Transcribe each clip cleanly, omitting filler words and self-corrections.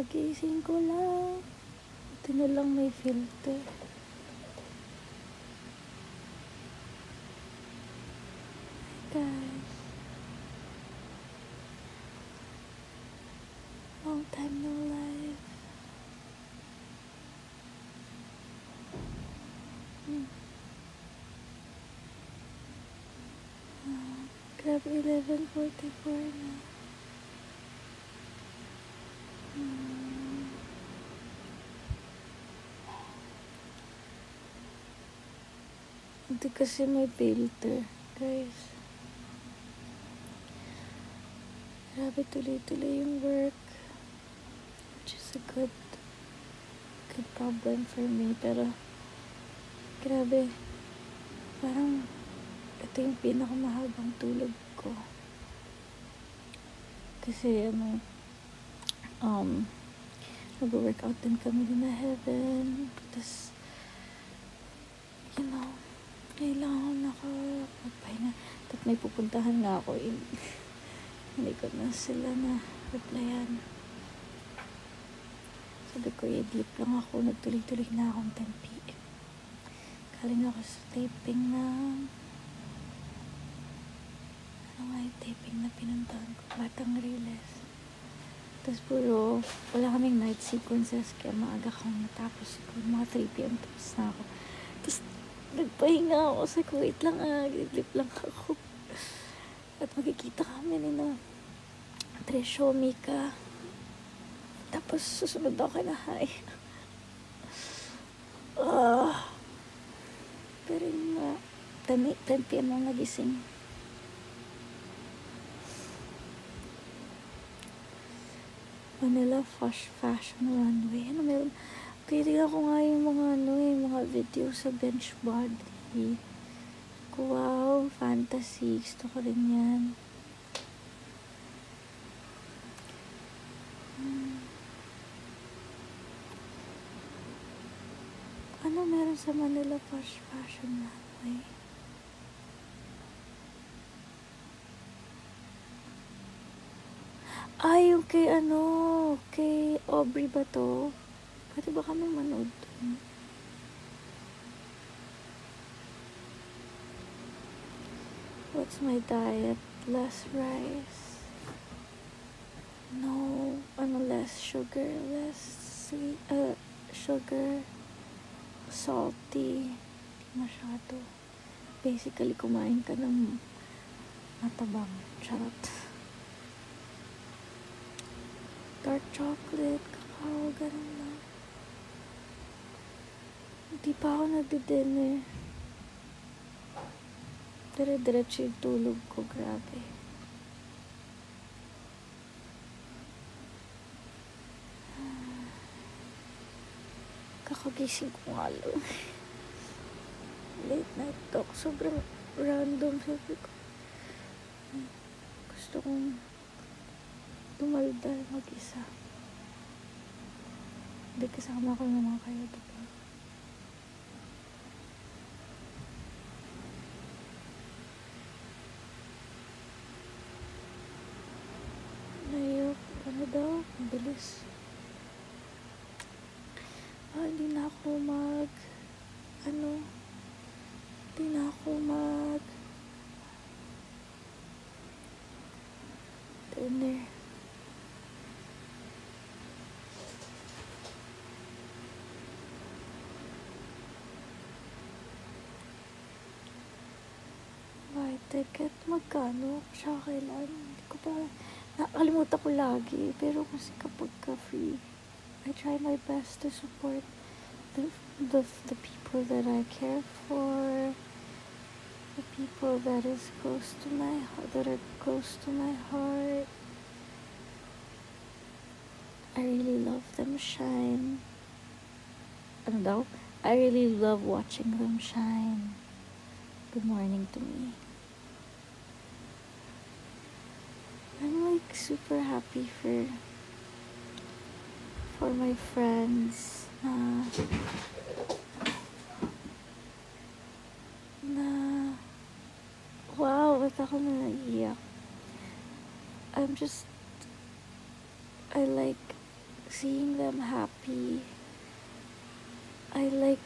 Kakagising ko lang. Ito na lang may filter. Guys. Long time no live. Grab 11:44 na. Ito kasi may filter, guys. Grabe tuloy-tuloy yung work. Which is a good problem for me. Pero, grabe. Parang, ito yung pinakamahabang tulog ko. Kasi, nag-workout din kami din na Heaven. Tapos, kailangan nakapagpahinga. Tapos may pupuntahan nga ako. Hindi ko na sila na replyan. Sabi ko, i-sleep lang ako. Nagtuloy-tuloy na akong 10 p.m. Galing ako sa taping na taping na pinuntahan ko. Batang Riles. Tapos wala kaming night sequences. Kaya maaga akong natapos. Mga 3 p.m. tapos na ako. Tapos nagpahinga ako. Sabi ko, wait lang i-sleep lang ako. At magkikita kami ni Tresho, Mika. Tapos susunod ako kay Nahay. Pero yung 10 p.m. lang nagising. Manila Fashion Runway. Meron? Tignan ko nga yung mga video sa Benchbody. Wow, fantasy. Gusto ko rin yan. Ano meron sa Manila Fashion Runway? Yung kay Aubrey ba to? Pwede ba kami manood dun? What's my diet? Less rice. No, less sugar, less sweet, sugar, salty. Masyado. Basically, kumain ka ng matabang. Charot. Dark chocolate, kakao, ganun lang. Hindi pa ako nagdi-dinner. Dire-diretso yung tulog ko, grabe. Kakagising ko nga lang. Late night talk, sobrang random. Sabi ko, gusto kong dumaldal mag-isa. Hindi kasama ko ng mga kaya, diba? Ano daw? Bilis. Hindi na ako dinner. Ticket, magkano? Siya kailan? Hindi ko pa, nakalimutan ko lagi. Pero kasi kapag free, I try my best to support the people that I care for, the people that are close to my heart. I really love them shine. I really love watching them shine. Good morning to me. I'm super happy for my friends wow, ba't ako naiiyak? I like seeing them happy. I like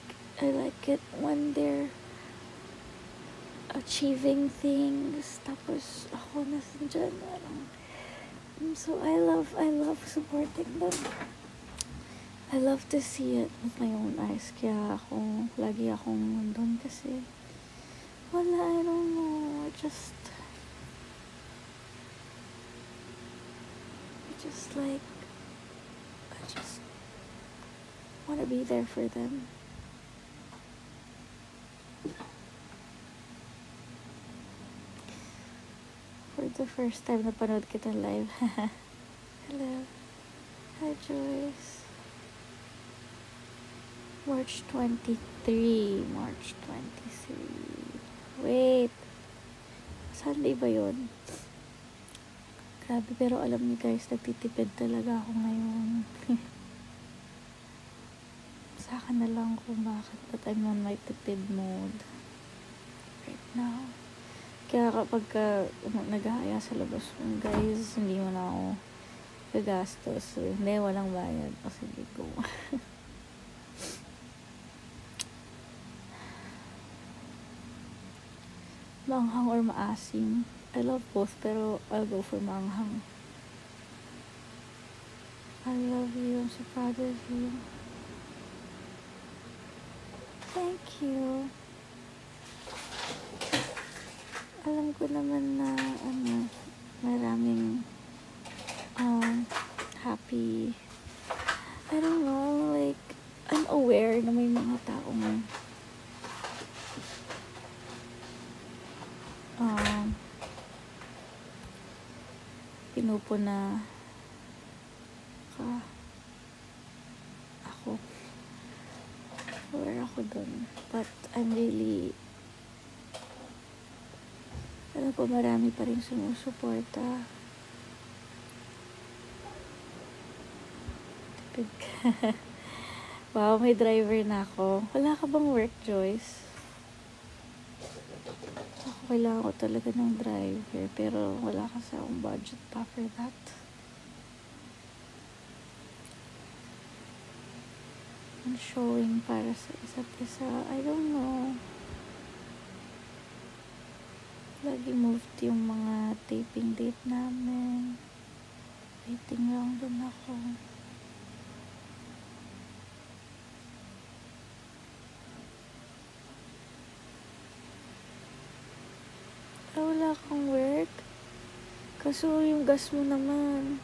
it when they're achieving things, tapos ako nandyan parang, so I love supporting them. I love to see it with my own eyes, kaya lagi akong nandun kasi wala, I don't know, I just want to be there for them. For the first time napanood kita live. Hello. Hi, Joyce. March 23. Wait. Sunday ba yun? Grabe, pero alam niyo guys, nagtitipid talaga ako ngayon. Sa akin na lang kung bakit, but I'm on my tipid mode right now. Kaya kapag nag-aaya sa labas mo, guys, hindi mo na ako gagastos. Hindi, walang bayad. O sige, go. Maanghang or maasim? I love both, pero I'll go for maanghang. I love you. I'm so proud of you. Thank you. Alam ko naman na maraming happy. I don't know, like I'm aware na may mga taong pinupuna ka. Ako, aware ako dun, but I'm really, alam ko marami pa rin sumusuporta. Wow, may driver na ako. Wala ka bang work, Joyce? Ako, kailangan ko talaga ng driver, pero wala kasi akong budget pa for that. I'm showing para sa isa't isa. I don't know. Lagi moved yung mga taping date namin. Waiting lang dun ako. Wala kang work. Kaso yung gas mo naman.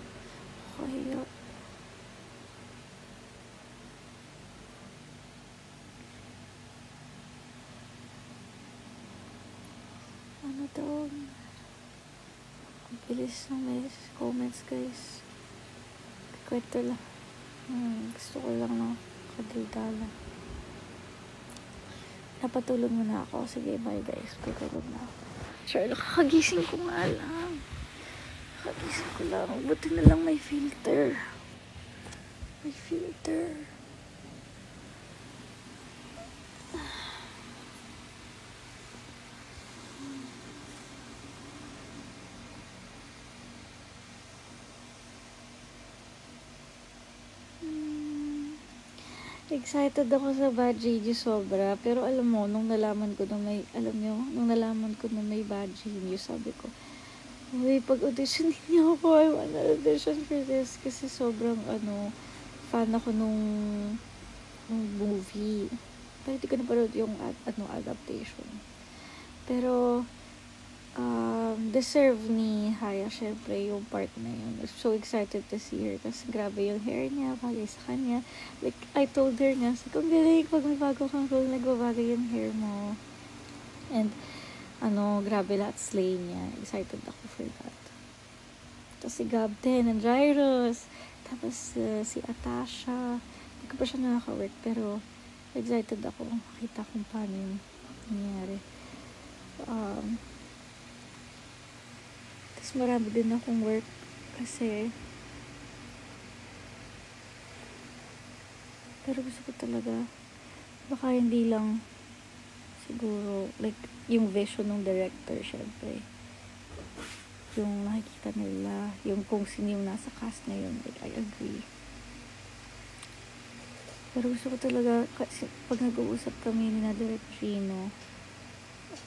Kaya. Ano daw? Ang bilis ng may comments, guys. Kwento lang. Gusto ko lang ng kadaldala. Napatulog mo na ako. Sige, bye guys. Patulog na ako. Sure, kakagising ko nga lang. Kakagising ko lang. Buti na lang may filter. May filter. Excited ako sa Bad JJ sobra. Pero alam mo, nung nalaman ko na may Bad JJ, sabi ko, uy, pag-audition niyo ako, I want to audition for this. Kasi sobrang, fan ako nung movie. Pero hindi ko napanood yung, adaptation. Pero, deserve ni Haya, syempre, yung part na yun. I'm so excited to see her. Kasi grabe yung hair niya, bagay sa kanya. Like, I told her nga, kung galing, pag may bago kang role, nagbabagay yung hair mo. And, grabe lahat slay niya. Excited ako for that. Tapos si Gabden and Jairus. Tapos si Atasha. Hindi ko pa siya nakaka-work, pero excited ako. Makita kung paano yung nangyari. Tapos marami din akong work kasi pero gusto ko talaga baka hindi lang siguro like yung vision ng director, syempre yung nakikita nila yung kung sino yung nasa cast na yun, like I agree, Pero gusto ko talaga, kasi pag nag-uusap kami ni na Direk Gino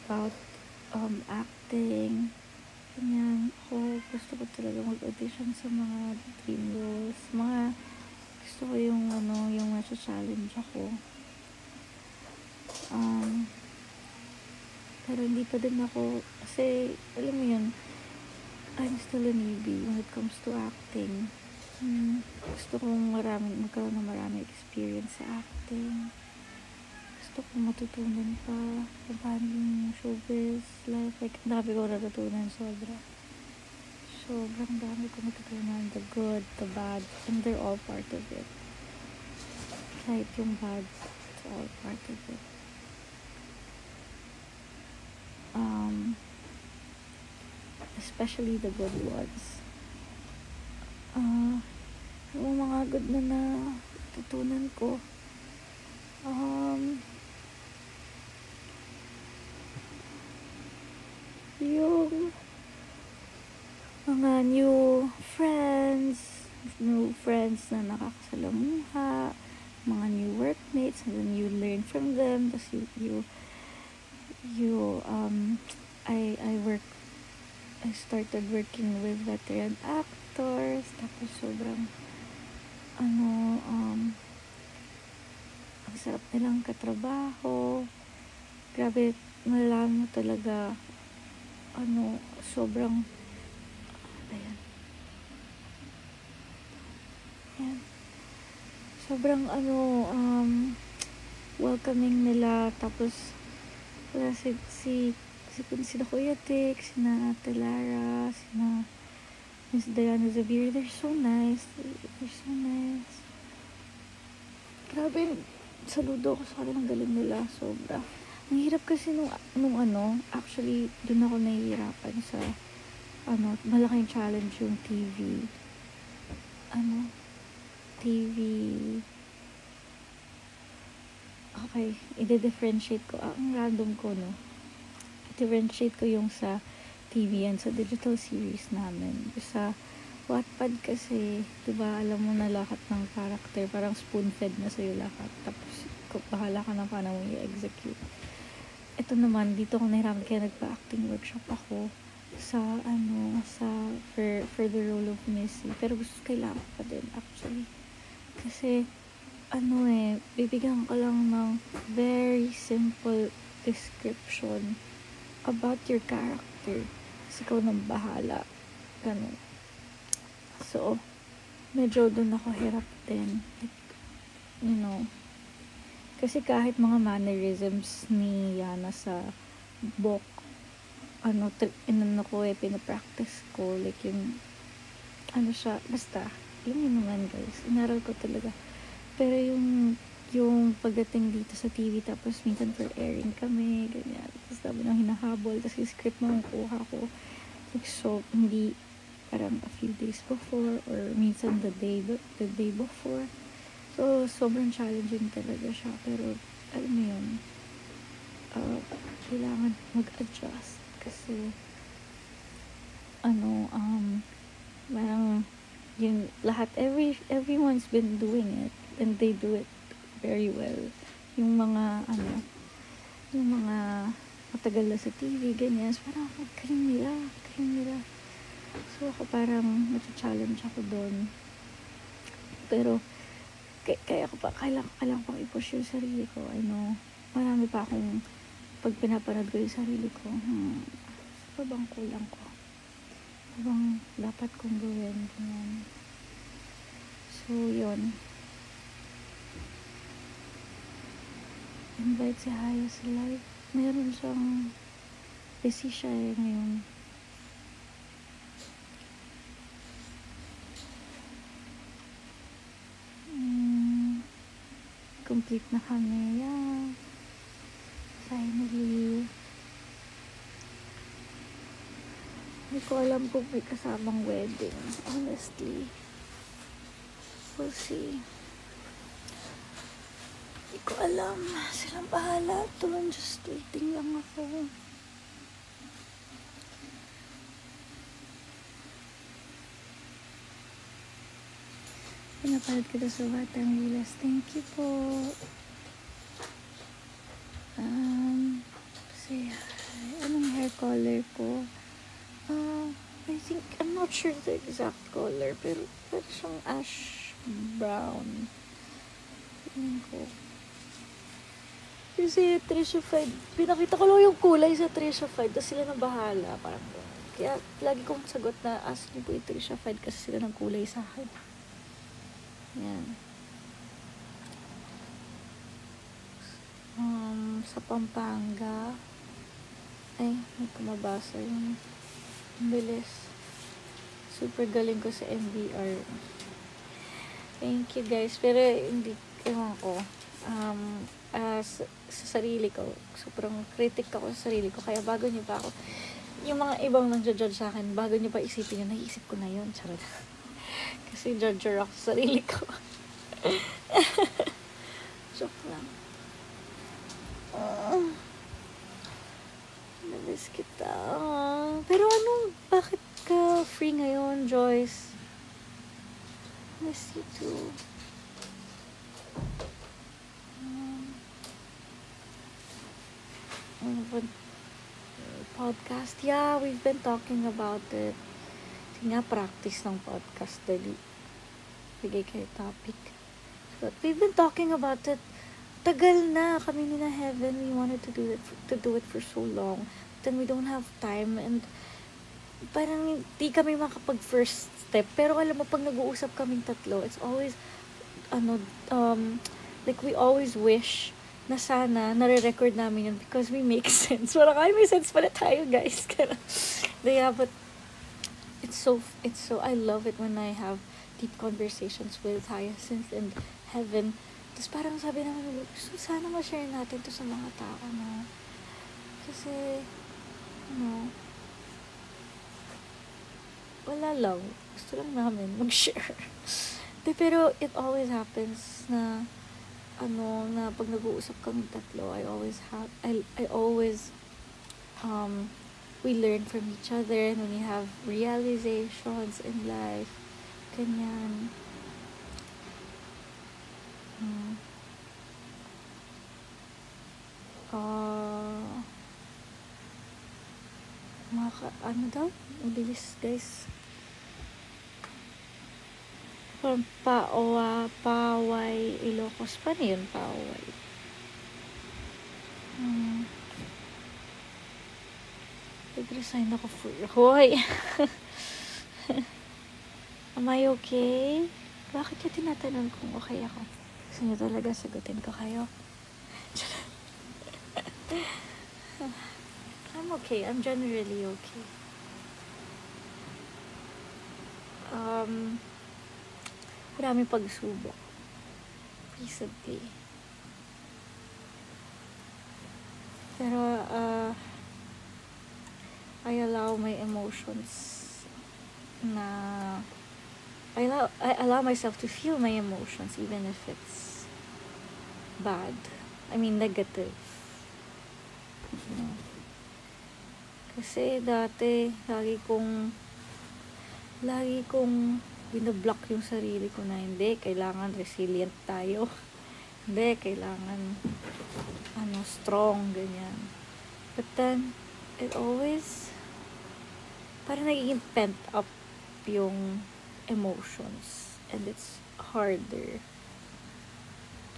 about acting, ganyan, ako gusto ko talaga mag-audition sa mga dream roles, gusto ko yung yung challenge ako. Pero hindi pa din ako, kasi alam mo yun, I'm still a newbie when it comes to acting. Gusto kong magkaroon ng maraming experience sa acting. Gusto kong matutunan pa kung paano yung showbiz life. Like, dami ko natutunan sobra. Sobrang dami ko natutunan. The good, the bad, and they're all part of it. Kahit yung bad, it's all part of it. Especially the good ones. Yung mga good na natutunan ko, yung mga new friends na nakakasalamuha, mga new workmates, and then you learn from them, tapos I started working with veteran actors, tapos sobrang ang sarap nilang katrabaho. Grabe, malalaman mo talaga sobrang sobrang welcoming nila. Tapos wala sina Kuya Tek, sina Ate Lara, sina Miss Diana Zavir, they're so nice. Grabe, saludo ako sa kanila, ang galing nila, sobra. Ang hirap kasi nung actually, dun ako nahihirapan sa malaking challenge yung TV. Okay, i-differentiate ko. Ang random ko, no? I-differentiate ko yung sa TV yan, sa digital series namin. Sa Wattpad kasi, diba, alam mo na lahat ng character, parang spoon-fed na sa'yo lahat. Tapos, bahala ka na paano mo i-execute. Ito naman, dito ko nahirapan kaya nagpa-acting workshop ako for the role of Missy. Pero kailangan pa din, actually. Kasi, bibigyan ka lang ng very simple description about your character. Kasi ikaw nang bahala. Ganun. So, medyo dun ako hirap din. Like, kasi kahit mga mannerisms ni Yana sa book, pinapractice ko. Like yung, siya, basta, yun naman guys. Inaral ko talaga. Pero yung pagdating dito sa TV, tapos minsan for airing kami, ganyan. Tapos sabi nang hinahabol, tapos yung script mo kuha ko. Like, so, hindi, parang a few days before, or minsan the day before. So, sobrang challenging talaga siya. Pero, alam mo yun, kailangan mag-adjust. Kasi, parang, yung lahat, everyone's been doing it. And they do it very well. Yung mga matagal na sa TV, ganyan. So, parang, galing nila. So, ako parang, nata-challenge ako doon. Pero, kaya kailangan pang i-push yung sarili ko. I know, marami pa akong, pag pinapanood ko yung sarili ko, pa bang kulang ko? Pa bang dapat kong gawin? Ganyan. So, yun. Invite si Haya sa live. Meron siyang, busy siya ngayon. Complete na kami. Yeah. Finally. Hindi ko alam kung may kasamang wedding. Honestly. We'll see. Hindi ko alam. Silang bahala doon. Just waiting lang ako. pinapanood ko sa Batang Gilas. Thank you po. Say hi. Anong hair color ko? I think, I'm not sure the exact color, pero siyang ash brown. Tingnan ko. Kasi Trisha 5, pinakita ko lang yung kulay sa Trisha 5, tapos sila na bahala, parang gano'n. Kaya lagi kong sagot na ask niyo po yung Trisha 5 kasi sila ng kulay sa akin. Yan. Sa Pampanga, ay, may kumabasa yung bilis. Super galing ko sa MBR. Thank you guys. Pero hindi, ewan ko. Sa sarili ko, sobrang critic ako sa sarili ko. Kaya bago niyo pa ako, yung mga ibang nang-judge sa akin, bago niyo pa isipin yun, naisip ko na yun. Charot. Kasi judger ako sa sarili ko. Joke lang. Namiss kita. Pero bakit ka free ngayon, Joyce? Miss you too. Podcast? Yeah, we've been talking about it. Sige nga, practice ng podcast. Dali. Bigay kayo topic. But we've been talking about it. Tagal na kami ni na Heaven. We wanted to do it for so long. Then we don't have time and parang di kami makapag first step. Pero alam mo, pag nag-uusap kaming tatlo, it's always like we always wish na sana nare-record namin yun because we make sense. Parang may sense pala tayo, guys. Yeah, but it's so I love it when I have deep conversations with Hyacinth and Heaven. Tapos parang sabi naman, so sana ma-share natin to sa mga tao, no? Kasi, wala lang. Gusto lang namin mag-share. Pero it always happens na, na pag nag-uusap kami tatlo, I always, we learn from each other and when we have realizations in life, ganyan. Daw? Mabilis, guys. From Paway, Ilocos. Paano yun, Paway? Nag-resign ako for... Hoy! Am I okay? Bakit yung tinatanong kung okay ako? Gusto niyo talaga sagutin ko kayo? I'm okay. I'm generally okay. Maraming pagsubok recently. Pero, I allow my emotions I allow myself to feel my emotions even if it's bad. I mean, negative. Kasi dati, lagi kong binablock yung sarili ko na hindi, kailangan resilient tayo. Hindi, kailangan strong, ganyan. But then, it always parang nagiging pent up yung emotions and it's harder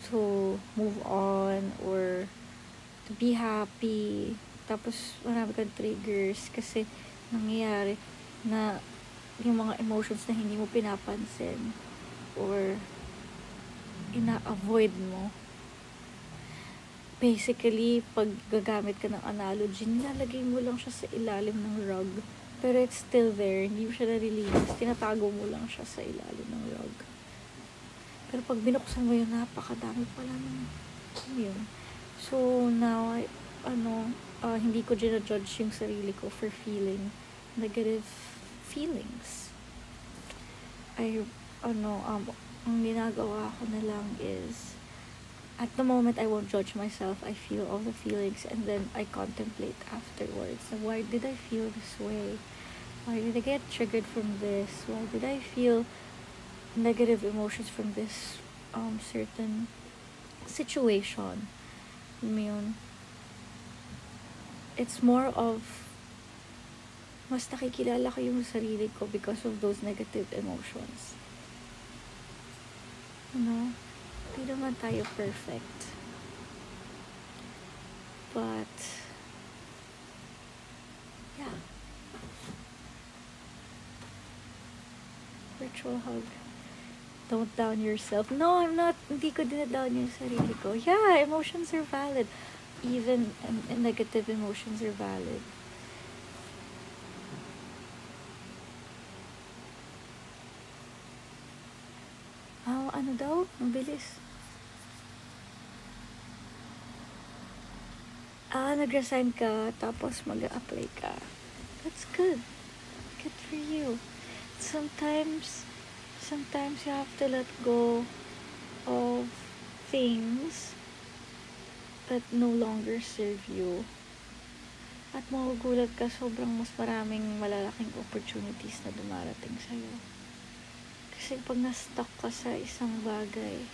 to move on or to be happy. Tapos marami kang triggers kasi nangyayari na yung mga emotions na hindi mo pinapansin or ina-avoid mo. Basically, pag gagamit ka ng analogy, nilalagay mo lang siya sa ilalim ng rug. Pero it's still there. Hindi mo siya narilinis. Tinatago mo lang siya sa ilalim ng rug. Pero pag binuksan mo yun, napakadami pala ng yun. So, now, hindi ko ginajudge yung sarili ko for feeling negative feelings. Ang ginagawa ko na lang is, at the moment, I won't judge myself. I feel all the feelings and then I contemplate afterwards. Why did I feel this way? Why did I get triggered from this? Why did I feel negative emotions from this certain situation. Alam mo yun? It's more of mas nakikilala ko yung sarili ko because of those negative emotions. You know? Hindi naman tayo perfect. But, yeah. Virtual hug. Don't down yourself. No, I'm not. Hindi ko dinadown yung sarili ko. Yeah, emotions are valid. Even negative emotions are valid. Ano daw? Ang bilis. Nag-resign ka, tapos mag-a-apply ka. That's good. Good for you. Sometimes you have to let go of things that no longer serve you. At magugulat ka, sobrang mas maraming malalaking opportunities na dumarating sa'yo. Kasi pag na-stuck ka sa isang bagay,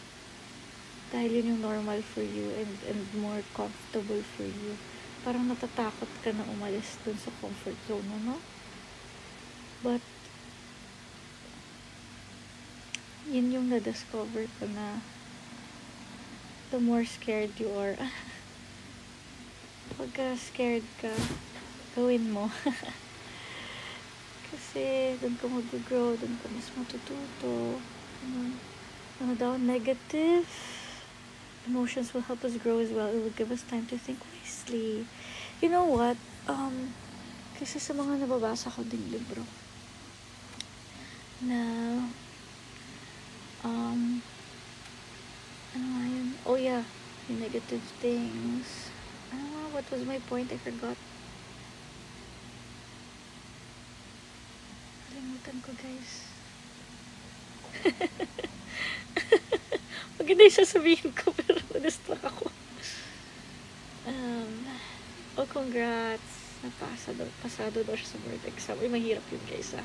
dahil yun yung normal for you and more comfortable for you, parang natatakot ka na umalis dun sa comfort zone mo, no? But, yun yung na-discover ko na the more scared you are, pagka scared ka, gawin mo. Kasi, dun ka mag-grow, dun ka mas matututo. Ano daw, negative emotions will help us grow as well. It will give us time to think wisely. You know what? Kasi sa mga nababasa ko ding libro, na, ano nga yun? Oh yeah, yung negative things. What was my point? I forgot. Kalimutan ko, guys. Maganda yung sasabihin ko, pero na-struck ako. Congrats. Pasado daw siya sa board exam. Ay, mahirap yun, guys, ha.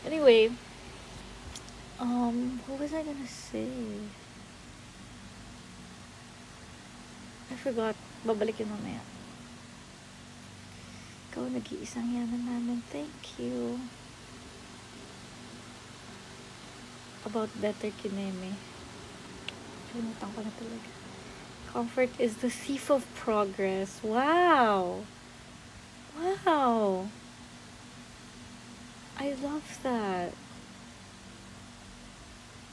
Anyway, what was I gonna say? I forgot. Babalik yun mamaya. Ikaw, nag-iisang yaman namin. Thank you. About Better Kineme. Kalimutan ko na talaga. Comfort is the thief of progress. Wow! Wow! I love that.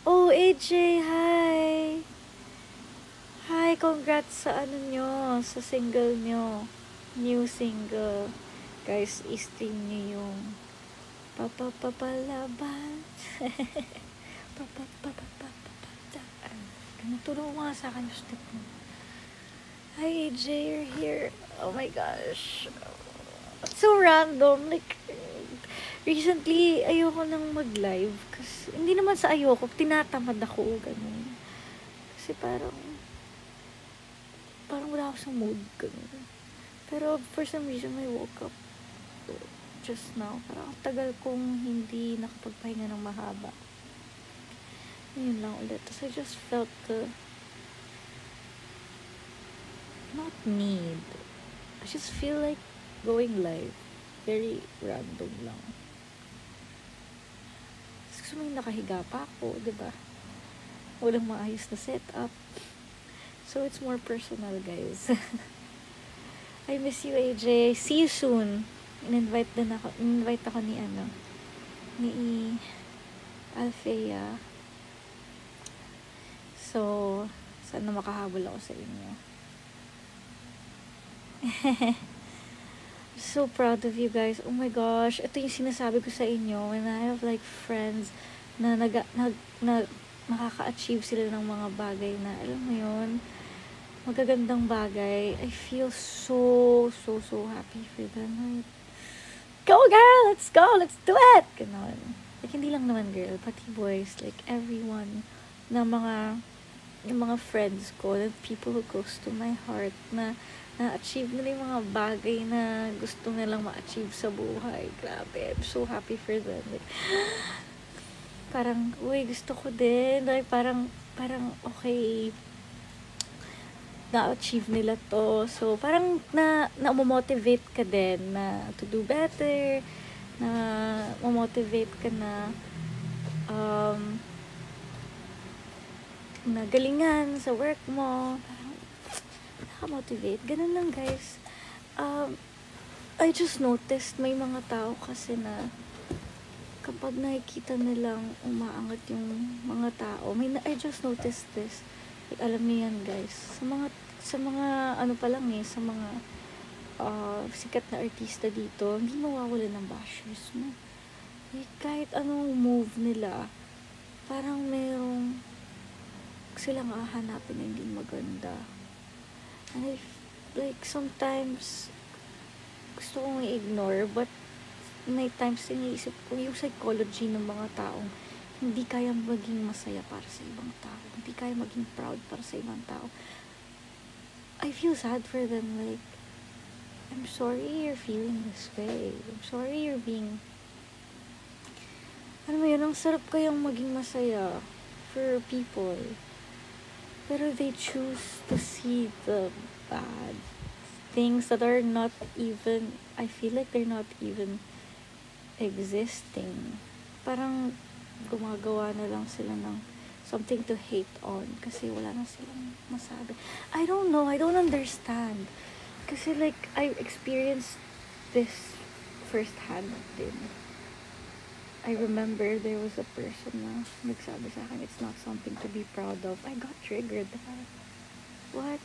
Oh, AJ, hi! Hi, congrats sa ano nyo, sa single nyo. New single. Guys, i-stream nyo yung papapapalaban. Natulong mo nga sa akin yung step mo. Hi, AJ, you're here. Oh my gosh. It's so random. Like, recently, ayoko nang mag-live. Kasi, hindi naman sa ayoko, tinatamad ako, ganun. Kasi parang wala ako sa mood, ganun. Pero, for some reason, I woke up just now. Parang tagal kong hindi nakapagpahinga ng mahaba. Yun lang ulit. So, I just felt the not need. I just feel like going live. Very random lang. Gusto mo yung nakahiga pa ako, diba? Walang maayos na setup. So, it's more personal, guys. I miss you, AJ. See you soon. In-invite ako ni Althea. So, sana makahabol ako sa inyo. So proud of you guys. Oh my gosh. Ito yung sinasabi ko sa inyo. When I have like friends na makaka-achieve sila ng mga bagay na, alam mo yun, magagandang bagay. I feel so happy for them. Like, go girl! Let's go! Let's do it! Ganon. Like, hindi lang naman girl, pati boys. Like, everyone na yung mga friends ko, the people who close to my heart, na na-achieve nila yung mga bagay na gusto nilang ma-achieve sa buhay. Grabe. I'm so happy for them. Like, parang, uy, gusto ko din. Like, parang, okay, na-achieve nila to. So, parang na-motivate ka din na to do better, na ma-motivate ka na na galingan sa work mo. Parang, naka-motivate. Ganun lang, guys. I just noticed may mga tao kasi na kapag nakikita nilang umaangat yung mga tao, I just noticed this. Like, alam niyo yan, guys. Sa mga ano pa lang sa mga sikat na artista dito, hindi mawawala ng bashers mo. Like, kahit anong move nila, parang merong silang hahanapin na hindi maganda. And like, sometimes, gusto kong i-ignore, but may times iniisip ko yung psychology ng mga taong hindi kaya maging masaya para sa ibang tao, hindi kaya maging proud para sa ibang tao. I feel sad for them. Like, I'm sorry you're feeling this way. I'm sorry you're being, ano mo yun, ang sarap kayang maging masaya for people, pero they choose to see the bad things that are not even, I feel like they're not even existing. Parang gumagawa na lang sila ng something to hate on kasi wala na silang masabi. I don't know, I don't understand. Kasi like, I experienced this firsthand din. I remember there was a person na nagsabi sa akin, it's not something to be proud of. I got triggered. What?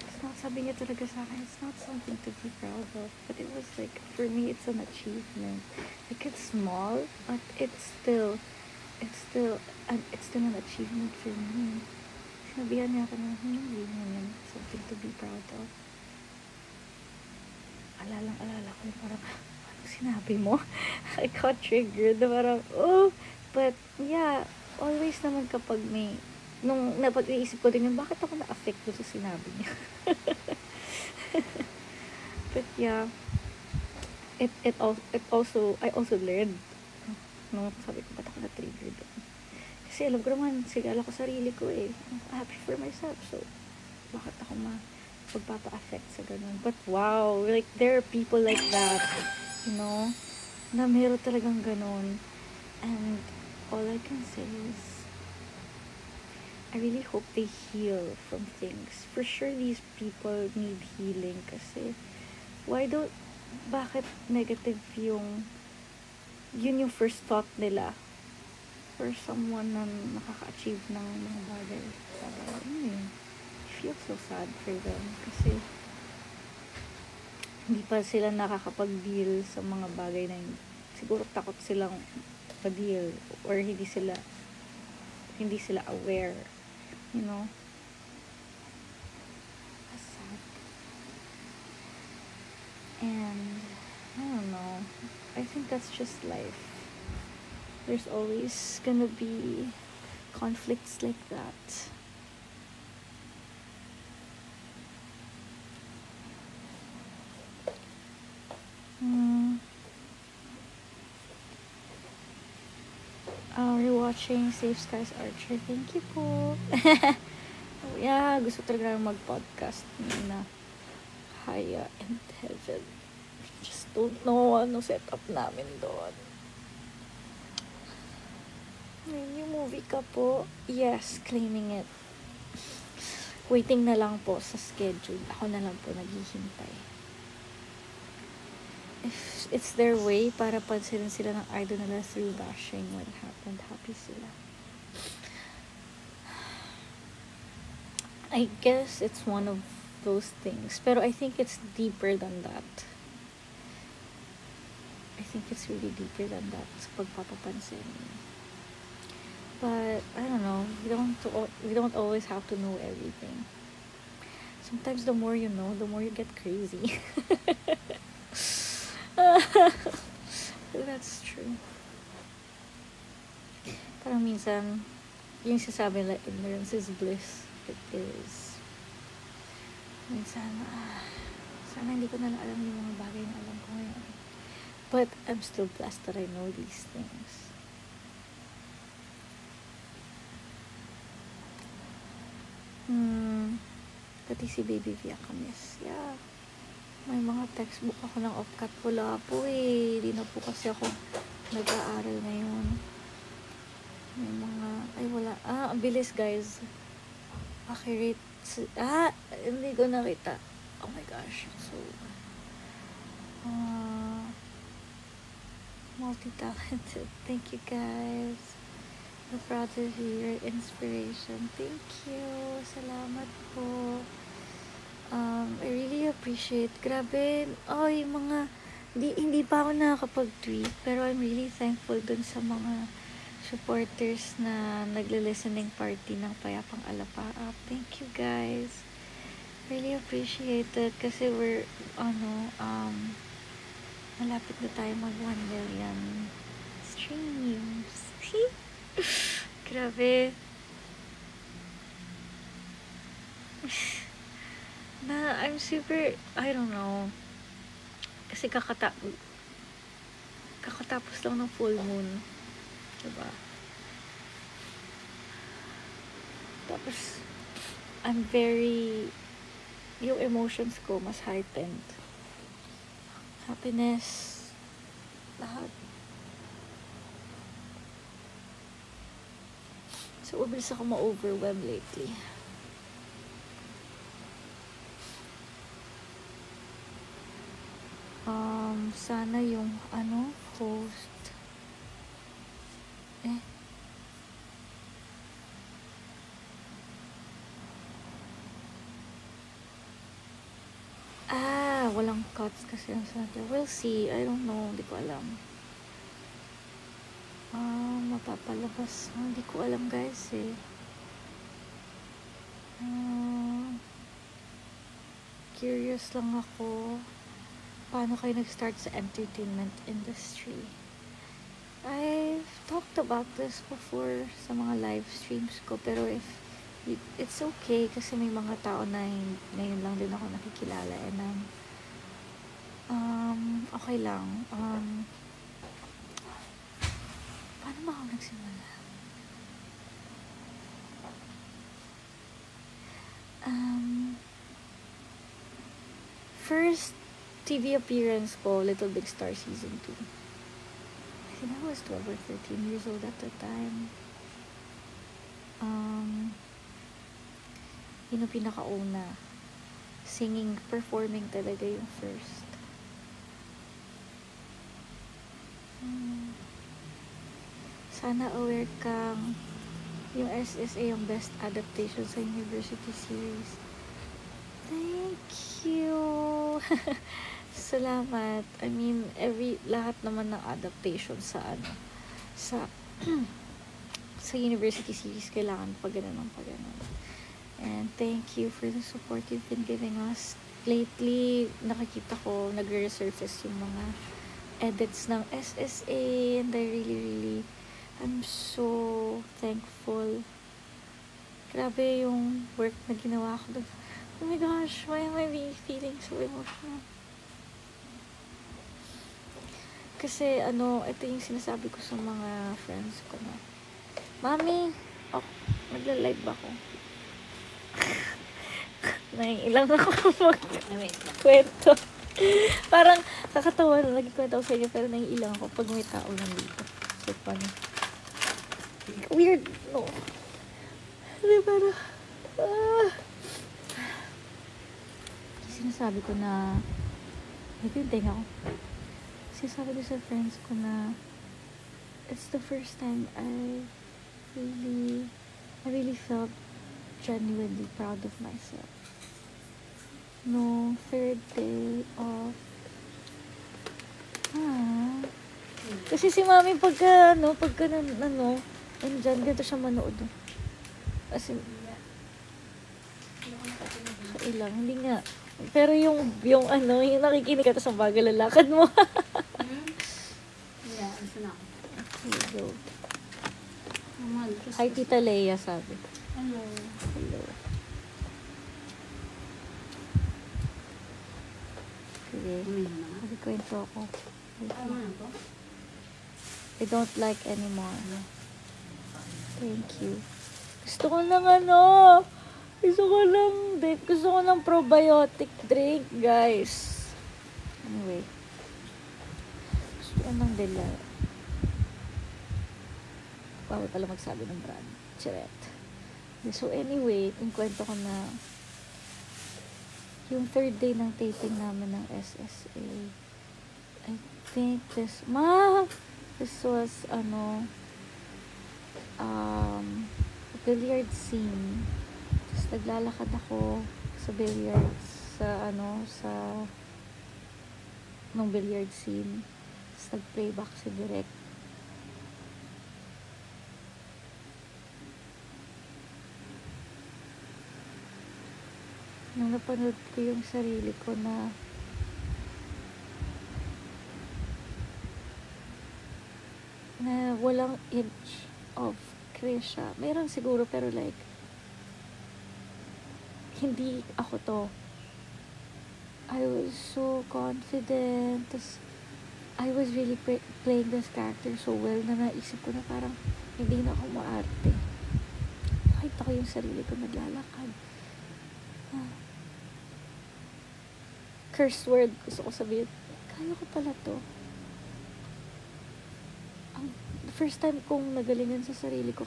It's not, sabi niya talaga sa akin, it's not something to be proud of. But it was like, for me, it's an achievement. Like, it's small, but it's still an achievement for me. Sinabihan niya ako na, hindi naman yan something to be proud of. Alala ko, parang, ano sinabi mo? I got triggered. Parang, oh, but, yeah, always naman kapag may, nung napag-iisip ko din yung, bakit ako na-affect doon sa sinabi niya? But, yeah, I also learned, nung sabi ko, ba't ako na-trigger doon? Kasi alam ko naman, sigala ko sarili ko I'm happy for myself, so bakit ako magpapa-affect sa ganun? But wow, like, there are people like that, you know, na meron talagang ganun. And all I can say is, I really hope they heal from things. For sure, these people need healing kasi bakit negative yun yung first thought nila for someone na nakaka-achieve ng mga bagay. I feel so sad for them kasi hindi pa sila nakakapag-deal sa mga bagay na yun. Siguro takot silang pa-deal or hindi sila aware, you know. That's sad. And I don't know, I think that's just life. There's always gonna be conflicts like that. Rewatching Safe Skies Archer. Thank you po. Yeah, gusto talaga mag-podcast na Haya and Heaven. Just don't know ano setup namin doon. May new movie ka po? Yes, claiming it. Waiting na lang po sa schedule. Ako na lang po naghihintay. If it's their way para pansinin sila ng idol nila through bashing what happened, happy sila. I guess it's one of those things. Pero I think it's deeper than that. I think it's really deeper than that sa pagpapapansin. But I don't know, we don't always have to know everything. Sometimes the more you know, the more you get crazy. That's true. Parang minsan yung sasabi na ignorance is bliss. It is. Minsan sana hindi ko na alam yung mga bagay na alam ko ngayon. But I'm still blessed that I know these things. Pati si Baby Via Camis. Yeah. May mga textbook ako ng OPCAT. Wala po eh. Di na po kasi ako nag-aaral ngayon. May mga, ay wala. Ang bilis guys. Pakirate. Hindi ko nakita. Oh my gosh. So, multi-talented. Thank you guys. I'm proud to hear your inspiration. Thank you. Salamat po. I really appreciate. Grabe. Yung mga, hindi pa ako nakakapag-tweet. Pero I'm really thankful dun sa mga supporters na nagle-listening party ng Payapang Alapaap. Thank you guys. Really appreciate it. Kasi we're, malapit na tayo mag 1 million streams. Grabe. I'm super, I don't know. Kasi kakatapos lang ng full moon. Diba? Tapos, I'm very, yung emotions ko mas heightened. Happiness, lahat. So, mabilis ako ma-overwhelm lately. Sana yung, host. Walang cuts kasi ang center. We'll see. I don't know. Hindi ko alam. Mapapalabas. Hindi ko alam guys eh. Curious lang ako. Paano kayo nag-start sa entertainment industry? I've talked about this before sa mga live streams ko. Pero it's okay kasi may mga tao na ngayon lang din ako nakikilala and okay lang. Paano ba ako nagsimula? First TV appearance ko, Little Big Star Season 2. I think I was 12 or 13 years old at the time. Yun yung pinakauna. Singing, performing talaga yung first. Sana aware kang yung SSA yung best adaptation sa university series. Thank you. Salamat. I mean, lahat naman ng adaptation sa sa university series kailangan pag ganun. And thank you for the support you've been giving us. Lately, nakikita ko nagre-resurface yung mga edits ng SSA and I really I'm so thankful. Grabe yung work na ginawa ko doon. Oh my gosh, why am I feeling so emotional? Kasi ito yung sinasabi ko sa mga friends ko na, Mami, magla-live ako. Naiilang ako magkwento. Parang kakatawa na nagkikwento ako sa inyo pero naiilang ako pag may tao nandito. So funny. Weird, no? Kasi parang sinasabi ko na nagpinting ako. Sinasabi ko sa friends ko na it's the first time I really felt genuinely proud of myself. No, third day of kasi si Mami pagka nandyan, ganito siya manood. Kasi sa ilang, hindi nga. Pero yung nakikinig ka sa bagal lalakad mo. Yeah, isa na ako. Hello. Hi, Tita Leia, sabi. Hello. Sige. Magkwento ako. Ano na to? I don't like anymore. Thank you. Gusto ko ng Gusto ko ng probiotic drink, guys. Anyway. Gusto ko ng Dela. Bawal pala magsabi ng brand. Chiret. So anyway, yung kwento ko na yung third day ng taping namin ng SSA. I think this was billiard scene. Tapos naglalakad ako sa billiards nung billiard scene. Tapos nag-playback si Direk. Nung napanood ko yung sarili ko na walang inch of Krisha. Meron siguro pero like hindi ako to. I was so confident. Tas, I was really playing this character so well na naisip ko na parang hindi na ako maarte. Nakita ko yung sarili ko naglalakad. Curse word. Gusto ko sabihin, kaya ko pala to. The first time kong nagalingan sa sarili ko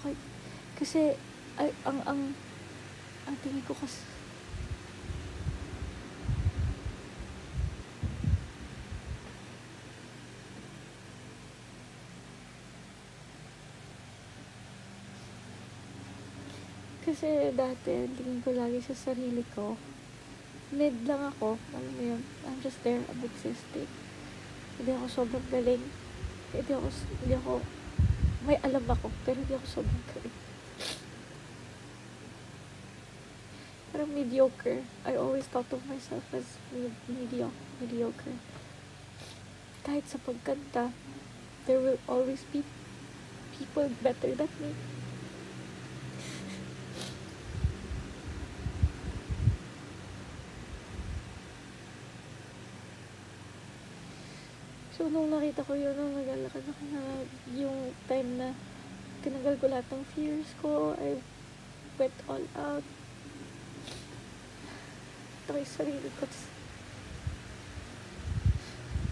kasi ang tingin ko kasi dati tingin ko lagi sa sarili ko mid lang ako, alam mo yun, I'm just there, I'm existing. Hindi ako sobrang galing, hindi ako may alam ako, pero hindi ako sobrang galing. Parang mediocre. I always thought of myself as mediocre. Kahit sa pagkanta, there will always be people better than me. So, nung nakita ko yun, nung naglalakad ako na yung time na tinanggal ko lahat ng fears ko, I went all out. Ito yung sarili ko.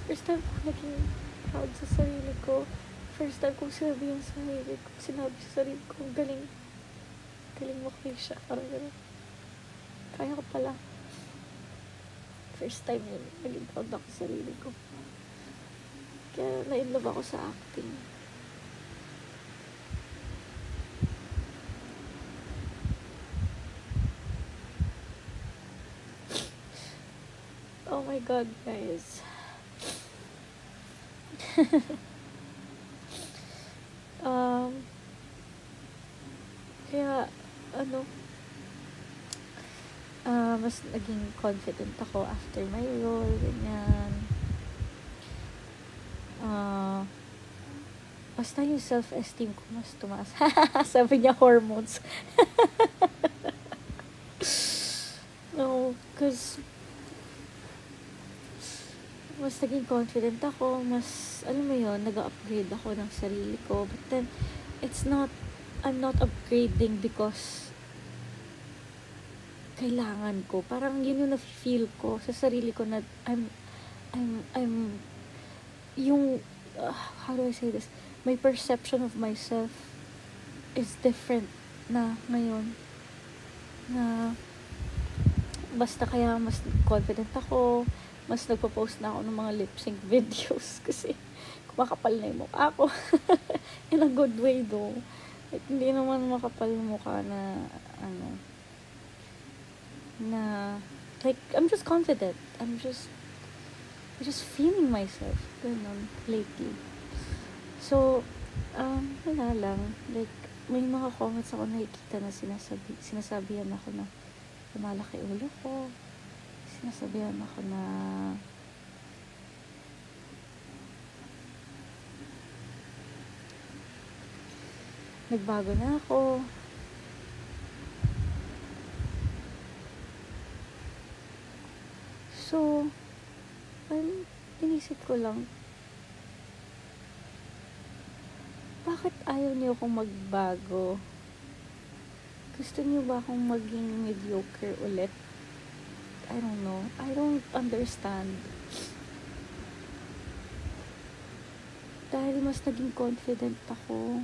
First time ko naging proud sa sarili ko. First time kong sinabi sa sarili ko, galing mo Krisha. Parang gano'n. Kaya ko pala. First time yun, naging proud ako sa sarili ko. Kaya na-inlove ako sa acting. Oh my God, guys. Kaya, mas naging confident ako after my role, ganyan. Basta yung self-esteem ko mas tumaas. Sabi niya, hormones. No, cause mas naging confident ako, mas, alam mo yun, nag-upgrade ako ng sarili ko. But then, I'm not upgrading because kailangan ko. Parang yun yung na-feel ko sa sarili ko na I'm yung, how do I say this? My perception of myself is different na ngayon. Na, basta kaya mas confident ako, mas nagpo-post na ako ng mga lip-sync videos kasi kumakapal na yung mukha ko. In a good way though. Like, hindi naman makapal yung mukha na, like, I'm just confident. I'm just feeling myself. Ganun, lately. So, wala lang. Like, may mga comments ako nakikita na sinasabihan ako na lumalaki ulo ko. Sinasabihan ako na nagbago na ako. So, inisip ko lang, bakit ayaw niyo akong magbago? Gusto niyo ba akong maging mediocre ulit? I don't know. I don't understand. Dahil mas naging confident ako.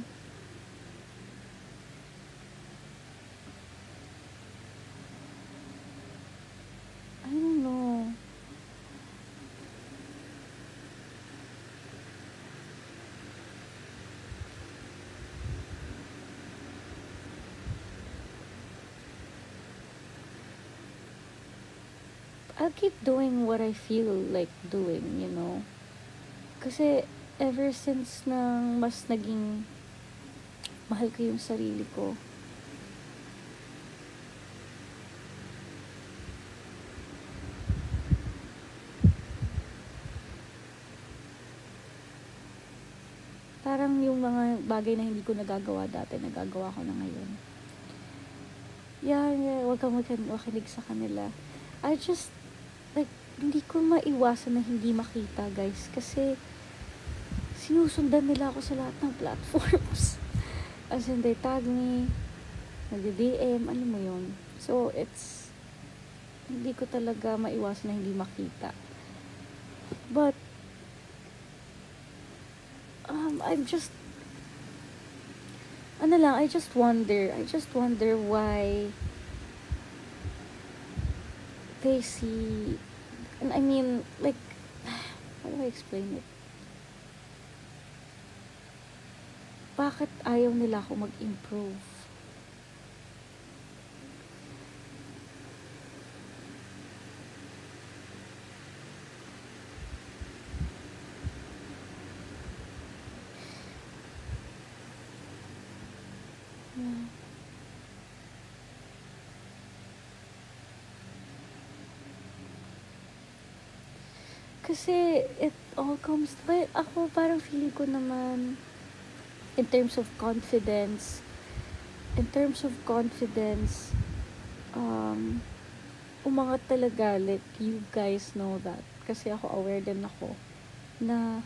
I don't know. I'll keep doing what I feel like doing, you know? Kasi ever since nang mas naging mahal ko yung sarili ko, parang yung mga bagay na hindi ko nagagawa dati, nagagawa ko na ngayon. Yeah, wag kang makinig sa kanila. I just, like, hindi ko maiwasan na hindi makita, guys. Kasi, sinusundan nila ako sa lahat ng platforms. As in, they tag me, nag-DM, alam mo yun. So, hindi ko talaga maiwasan na hindi makita. But, I'm just, I just wonder why they see, and I mean, like, how do I explain it? Bakit ayaw nila ako mag-improve? Yeah. Kasi, it all comes, but ako parang feeling ko naman, in terms of confidence, umangat talaga, like, you guys know that. Kasi ako, aware din ako, na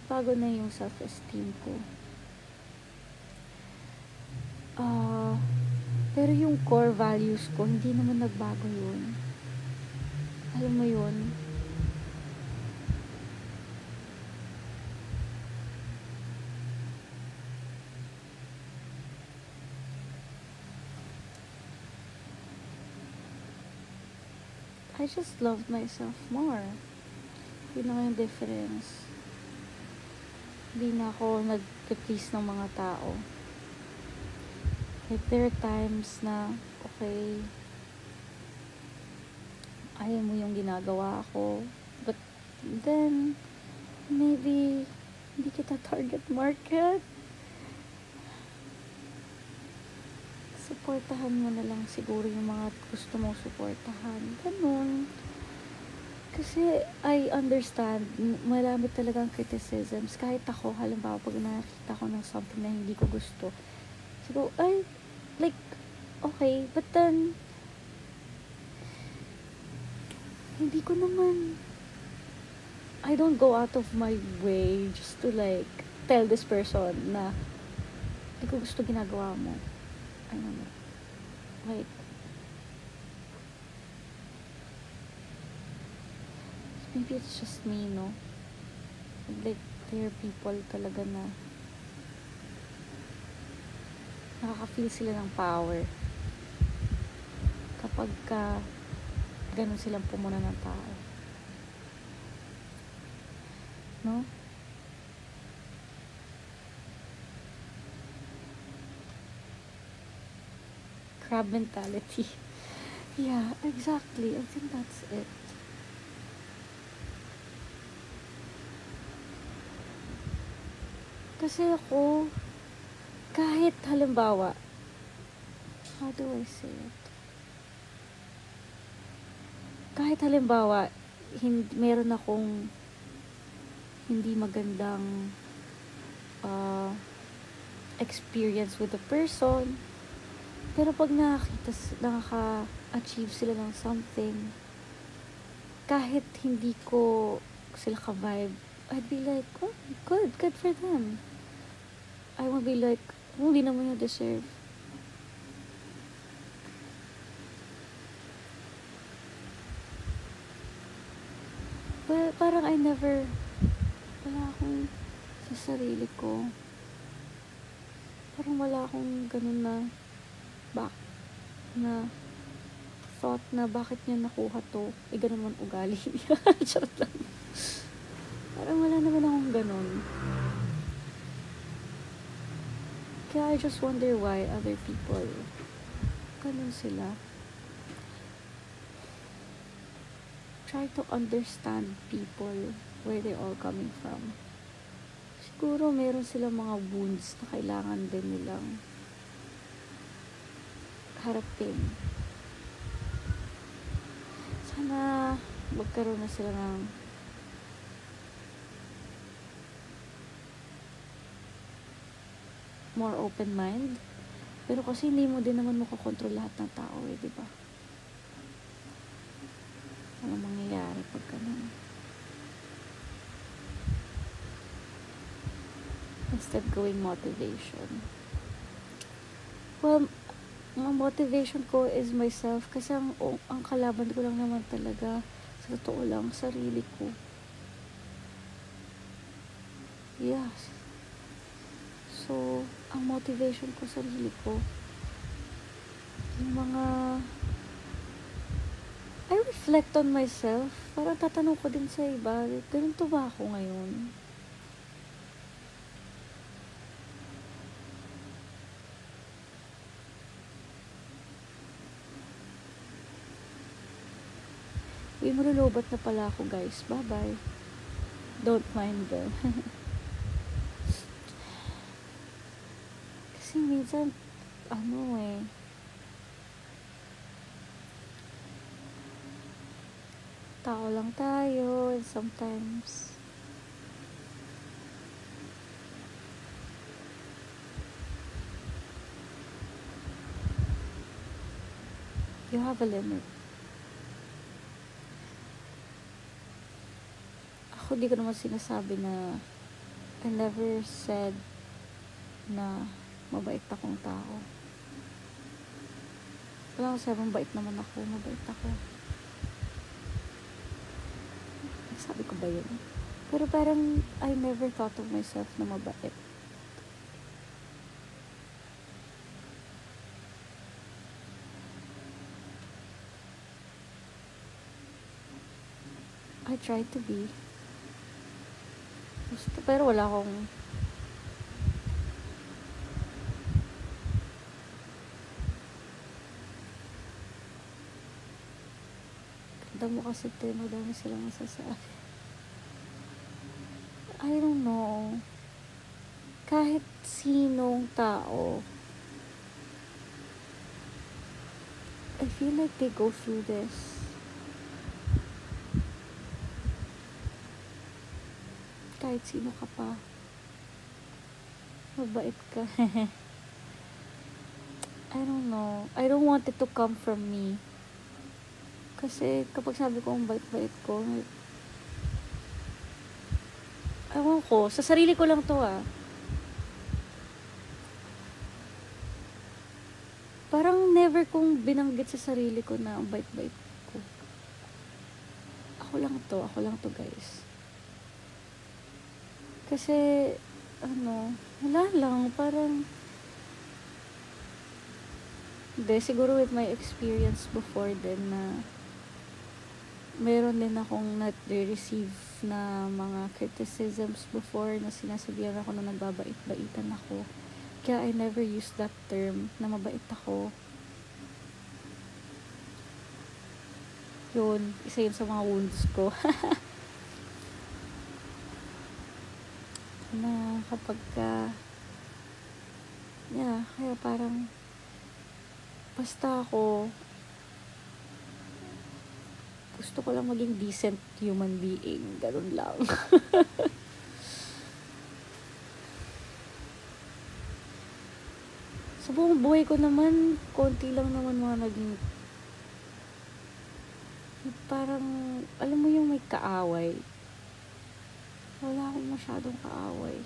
bago na yung self-esteem ko. Pero yung core values ko, hindi naman nagbago yun. Alam mo yun? I just loved myself more. Yun na yung difference. Hindi na ako nag-please ng mga tao. Like, there are times na, okay, ayaw mo yung ginagawa ko. But then, maybe, hindi kita target market. Supportahan mo na lang siguro yung mga gusto mong supportahan. Ganun. Kasi, I understand, marami talagang criticisms. Kahit ako, halimbawa, pag nakita ko ng something na hindi ko gusto, siguro, like, okay, but then, hindi ko naman, I don't go out of my way just to, like, tell this person na, hindi ko gusto ginagawa mo. I don't know. Wait. Maybe it's just me, no? Like, there are people talaga na nakaka-feel sila ng power kapag ganun silang pumuna ng tao. No? Crab mentality. Yeah, exactly. I think that's it. Kasi ako, kahit halimbawa, how do I say it? Kahit halimbawa, meron akong hindi magandang experience with a person, pero pag nakaka-achieve sila ng something, kahit hindi ko sila ka-vibe, I'd be like, oh, good for them. I won't be like, hindi naman yung deserve. wala akong sa sarili ko. Parang wala akong ganun na thought na bakit niya nakuha to. Ganun man ugali. Charot lang. Parang wala naman akong ganun. Kaya I just wonder why other people ganun sila. Try to understand people, where they're all coming from. Siguro meron silang mga wounds na kailangan din nilang harapin. Sana magkaroon na sila ng more open mind. Pero kasi hindi mo din naman makokontrol lahat ng tao di ba? Ano mangyayari pag ganun? Instead going motivation. Well, ang motivation ko is myself kasi ang kalaban ko lang naman talaga sa totoo lang, sarili ko. Yes. So, ang motivation ko sarili ko. Yung mga I reflect on myself. Parang tatanong ko din sa iba, ganun to ba ako ngayon? Uy, malulobat na pala ako guys. Bye-bye. Don't mind them. Kasi minsan, tao lang tayo and sometimes you have a limit. Ako di ko naman sinasabi na I never said na mabait akong tao. Wala ko sabi, mabait naman ako. Mabait ako. Sabi ko ba yun? Pero parang I never thought of myself na mabait. I try to be. Pero wala akong ganda mo kasi madami silang masasabi. I don't know. Kahit sinong tao, I feel like they go through this. Kahit sino ka pa, mabait ka. I don't know. I don't want it to come from me. Kasi kapag sabi ko ang bait-bait ko, ewan ko, sa sarili ko lang to Parang never kong binanggit sa sarili ko na ang bait-bait ko. Ako lang to guys. Kasi, wala lang, parang hindi, siguro with my experience before din na meron din akong na-receive na mga criticisms before na sinasabihan ako na nagbabait-baitan ako. Kaya I never used that term na mabait ako. Yun, isa yun sa mga wounds ko. Na kapag kaya parang basta ako gusto ko lang maging decent human being. Ganun lang. Sa buong buhay ko naman, konti lang naman mga naging parang, alam mo yung may kaaway. Wala akong masyadong kaaway.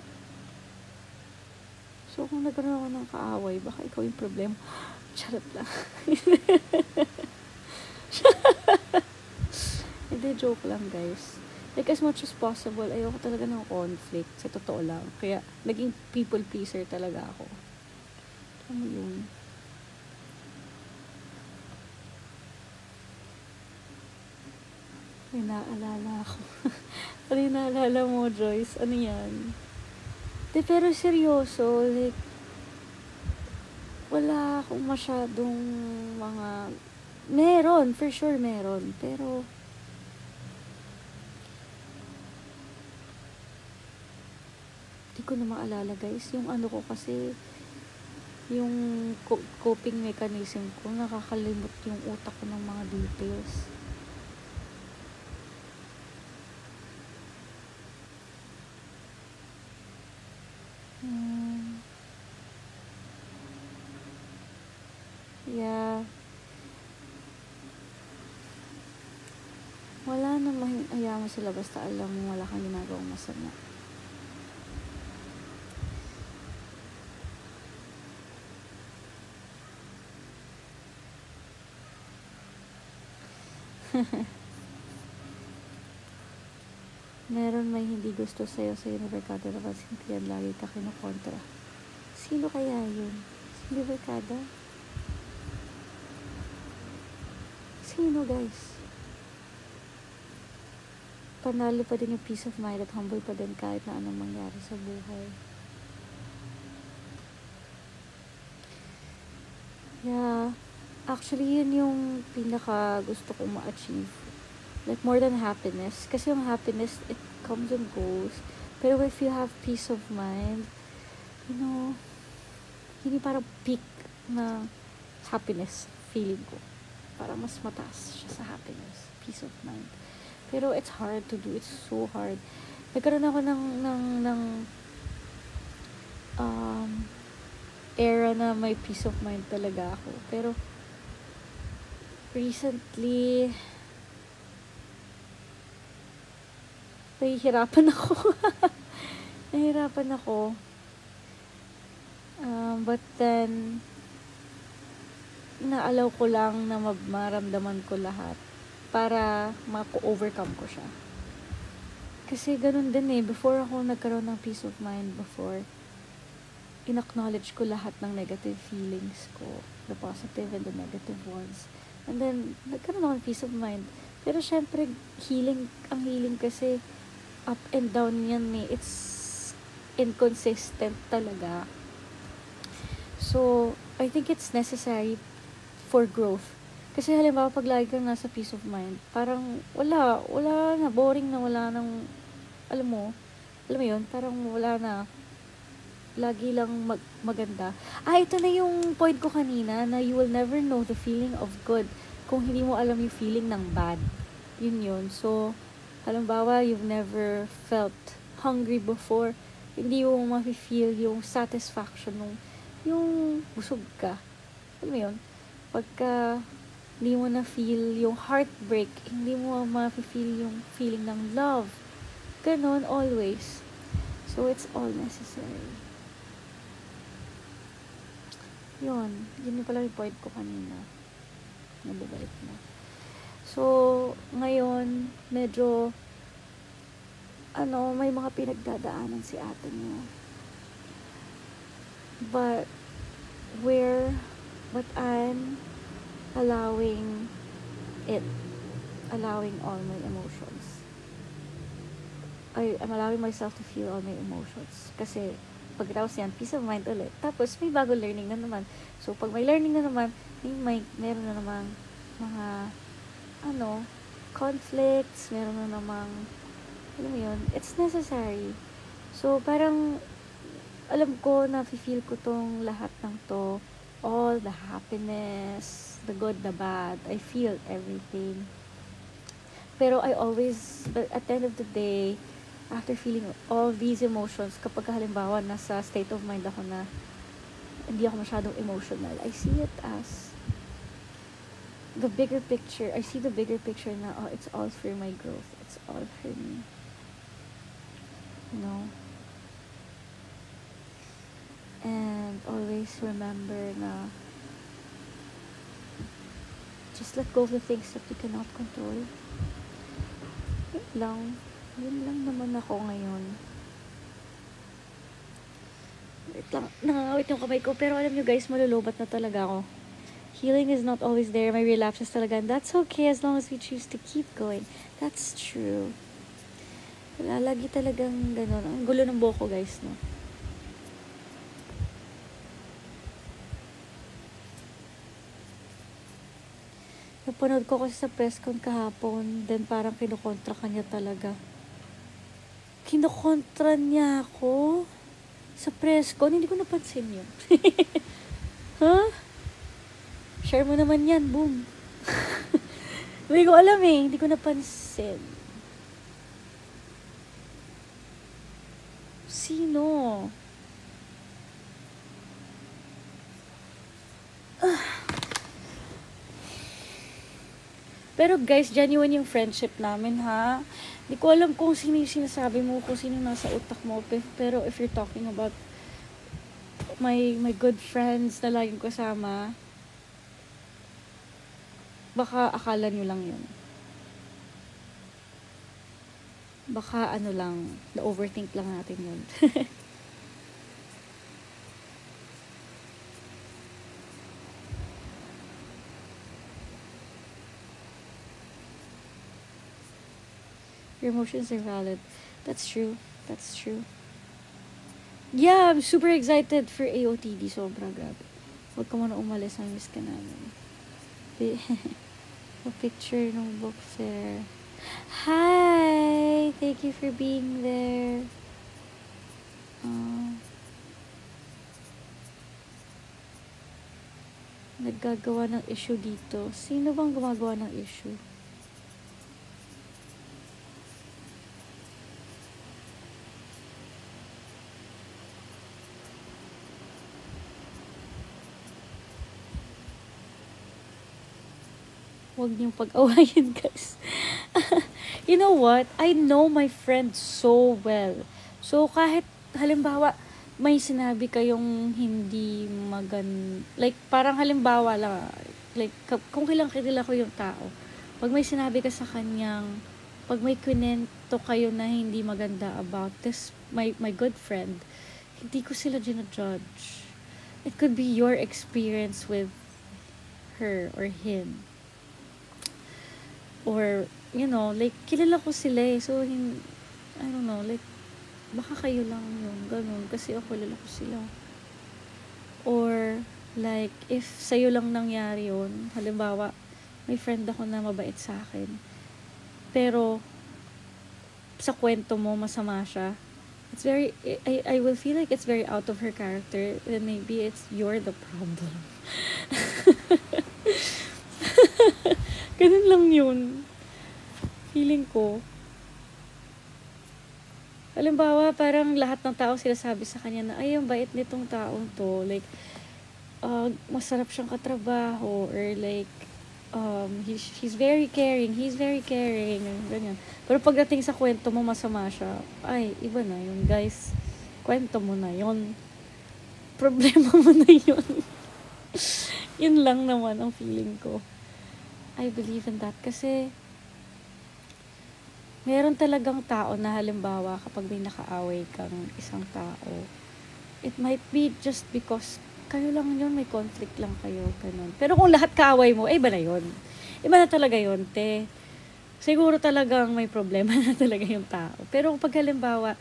So, kung nagkaroon ako ng kaaway, baka ikaw yung problema. Charot lang. Hindi, joke lang guys. Like, as much as possible, ayoko talaga ng conflict, sa totoo lang. Kaya, naging people pleaser talaga ako. Alam mo yun? May naalala ako. Ano yung naalala mo, Joyce? Ano yan? Pero seryoso, like, wala akong masyadong mga... Meron, for sure meron. Pero, di ko na maalala, guys. Yung ano ko kasi, yung coping mechanism ko, nakakalimot yung utak ko ng mga details. Yeah. Wala namang ayaw mo sila basta alam mo wala kang ginagawang masama. Meron may hindi gusto sa'yo sa Univercada na pasintiyan lagi ka kinukontra. Sino kaya yun? Univercada? Sino, guys? Panalo pa din yung peace of mind at humble pa din kahit na anong mangyari sa buhay. Yeah. Actually, yun yung pinaka gusto kong ma-achieve. Like, more than happiness. Kasi yung happiness, it comes and goes. Pero if you have peace of mind, you know, yun yung parang peak na happiness feeling ko. Parang mas mataas siya sa happiness. Peace of mind. Pero it's hard to do. It's so hard. Nagkaroon ako ng era na may peace of mind talaga ako. Pero, recently, nahihirapan ako. Nahihirapan ako. But then, naalaw ko lang na maramdaman ko lahat para ma-overcome ko siya. Kasi ganun din eh. Before ako nagkaroon ng peace of mind before, in-acknowledge ko lahat ng negative feelings ko. The positive and the negative ones. And then, nagkaroon ako ng peace of mind. Pero syempre, ang healing kasi, up and down yan eh. It's inconsistent talaga. So, I think it's necessary for growth. Kasi halimbawa, pag lagi kang nasa peace of mind, parang wala na, boring na, wala nang, alam mo yun, parang wala na, lagi lang maganda. Ito na yung point ko kanina, na you will never know the feeling of good kung hindi mo alam yung feeling ng bad. Yun. So, halimbawa, you've never felt hungry before, hindi mo ma-feel yung satisfaction yung busog ka. Alam mo yun? Pagka hindi mo na feel yung heartbreak, hindi mo ma-feel yung feeling ng love. Ganon, always. So, it's all necessary. Yun pala yung point ko kanina. Nababalik na. So, ngayon, medyo, may mga pinagdadaanan si ate niya. But I'm allowing all my emotions. I'm allowing myself to feel all my emotions. Kasi, pagkatapos yan, peace of mind ulit. Tapos, may bago learning na naman. So, pag may learning na naman, meron na naman mga, conflicts, meron na namang, alam mo yun, it's necessary. So, parang, alam ko, na-feel ko tong lahat ng to, all the happiness, the good, the bad, I feel everything. Pero at the end of the day, after feeling all these emotions, kapag halimbawa nasa state of mind ako na hindi ako masyadong emotional, I see it as the bigger picture. I see the bigger picture na, it's all for my growth. It's all for me. And always remember na just let go of the things that you cannot control. Lang. Yun lang naman ako ngayon. Wait lang, nangangawit yung kamay ko. Pero alam nyo guys, malulubat na talaga ako. Healing is not always there. May relapses talaga. And that's okay as long as we choose to keep going. That's true. Wala, lagi talagang ganun. Ang gulo ng buhok ko guys, no? Napanood ko kasi sa press con kahapon. Then parang kinukontra ka niya talaga. Kinukontra niya ako sa press con. Hindi ko napansin yun. Huh? Share mo naman yan. Boom. Hindi ko alam eh. Hindi ko napansin. Sino? Pero guys, genuine yung friendship namin, ha? Hindi ko alam kung sino yung sinasabi mo, kung sino nasa utak mo. Pero if you're talking about my good friends na laging kasama, baka akala nyo lang yun. Baka ano lang, na-overthink lang natin yun. Your emotions are valid. That's true. That's true. Yeah, I'm super excited for AOTD. Sobra, grabe. Huwag ka muna umalis. Miss ka namin. A picture ng book fair. Hi! Thank you for being there. Naggagawa ng issue dito. Sino bang gumagawa ng issue? Huwag niyong pag-awayin, guys. You know what? I know my friend so well. So, kahit, halimbawa, may sinabi kayong hindi like, parang halimbawa lang, like, kung kilala ko yung tao, pag may sinabi ka sa kanyang, pag may kwento kayo na hindi maganda about this, my good friend, hindi ko sila ginajudge. It could be your experience with her or him. Or, you know, like, kilala ko sila eh. So, I don't know, like, baka kayo lang yung ganun. Kasi ako, kilala ko sila. Or, like, if sa'yo lang nangyari yun, halimbawa, may friend ako na mabait sa akin. Pero, sa kwento mo, masama siya. It's very, I will feel like it's very out of her character. And maybe it's you're the problem. Ganun lang yun. Feeling ko. Halimbawa, parang lahat ng tao sinasabi sa kanya na, ay, ang bait nitong taong to. Like, masarap siyang katrabaho. Or like, he's very caring. He's very caring. Ganyan. Pero pagdating sa kwento mo, masama siya. Ay, iba na yun, guys. Kwento mo na yun. Problema mo na yun. Yun lang naman ang feeling ko. I believe in that kasi meron talagang tao na halimbawa kapag may nakaaway kang isang tao, it might be just because kayo lang yun, may conflict lang kayo, ganun. Pero kung lahat kaaway mo, iba na yun. Iba na talaga yun, te. Siguro talagang may problema na talaga yung tao. Pero pag halimbawa,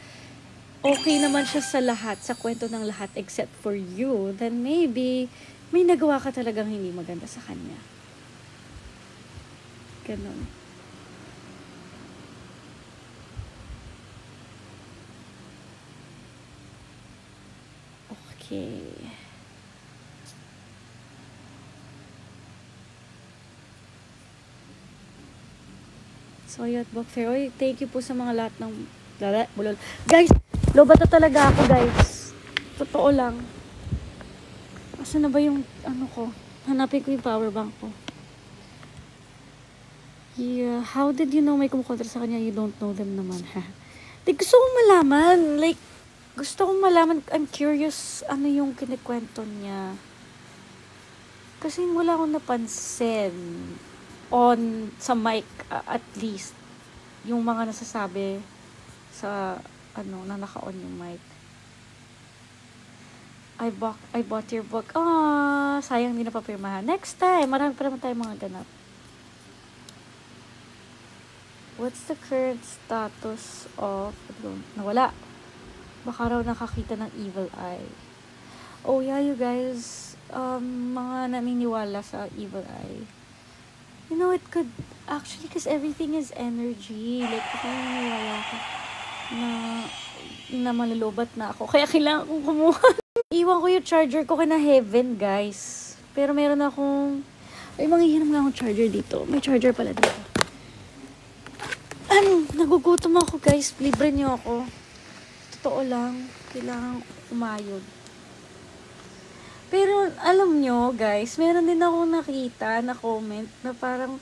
okay naman siya sa lahat, sa kwento ng lahat except for you, then maybe may nagawa ka talagang hindi maganda sa kanya. Ganun. Okay. So, yun, book fair. Oy, thank you po sa mga lahat ng bulol. Guys, lobat na talaga ako, guys. Totoo lang. Asa na ba yung, ano ko? Hanapin ko yung power bank ko. Yeah, how did you know may kumukontra sa kanya? You don't know them naman, ha? Di, gusto kong malaman. Like, gusto kong malaman. I'm curious ano yung kinikwento niya. Kasi wala akong napansin sa mic, at least. Yung mga nasasabi sa, na naka-on yung mic. I bought your book. Ah, sayang hindi na papirmahan. Next time, marami pa naman tayong mga ganap. What's the current status of... Nawala. Baka raw nakakita ng evil eye. Oh yeah, you guys, mga naniniwala sa evil eye. You know, it could... Actually, because everything is energy. Like, kung naniniwala ko na malulubat na ako. Kaya kailangan kong kumuha. Iwan ko yung charger ko kina Heaven, guys. Pero meron akong... Ay, manghihinam nga akong charger dito. May charger pala dito. Nagugutom ako, guys. Libre niyo ako. Totoo lang. Kailangan ko kumayod. Pero, alam nyo, guys, meron din ako nakita na comment na parang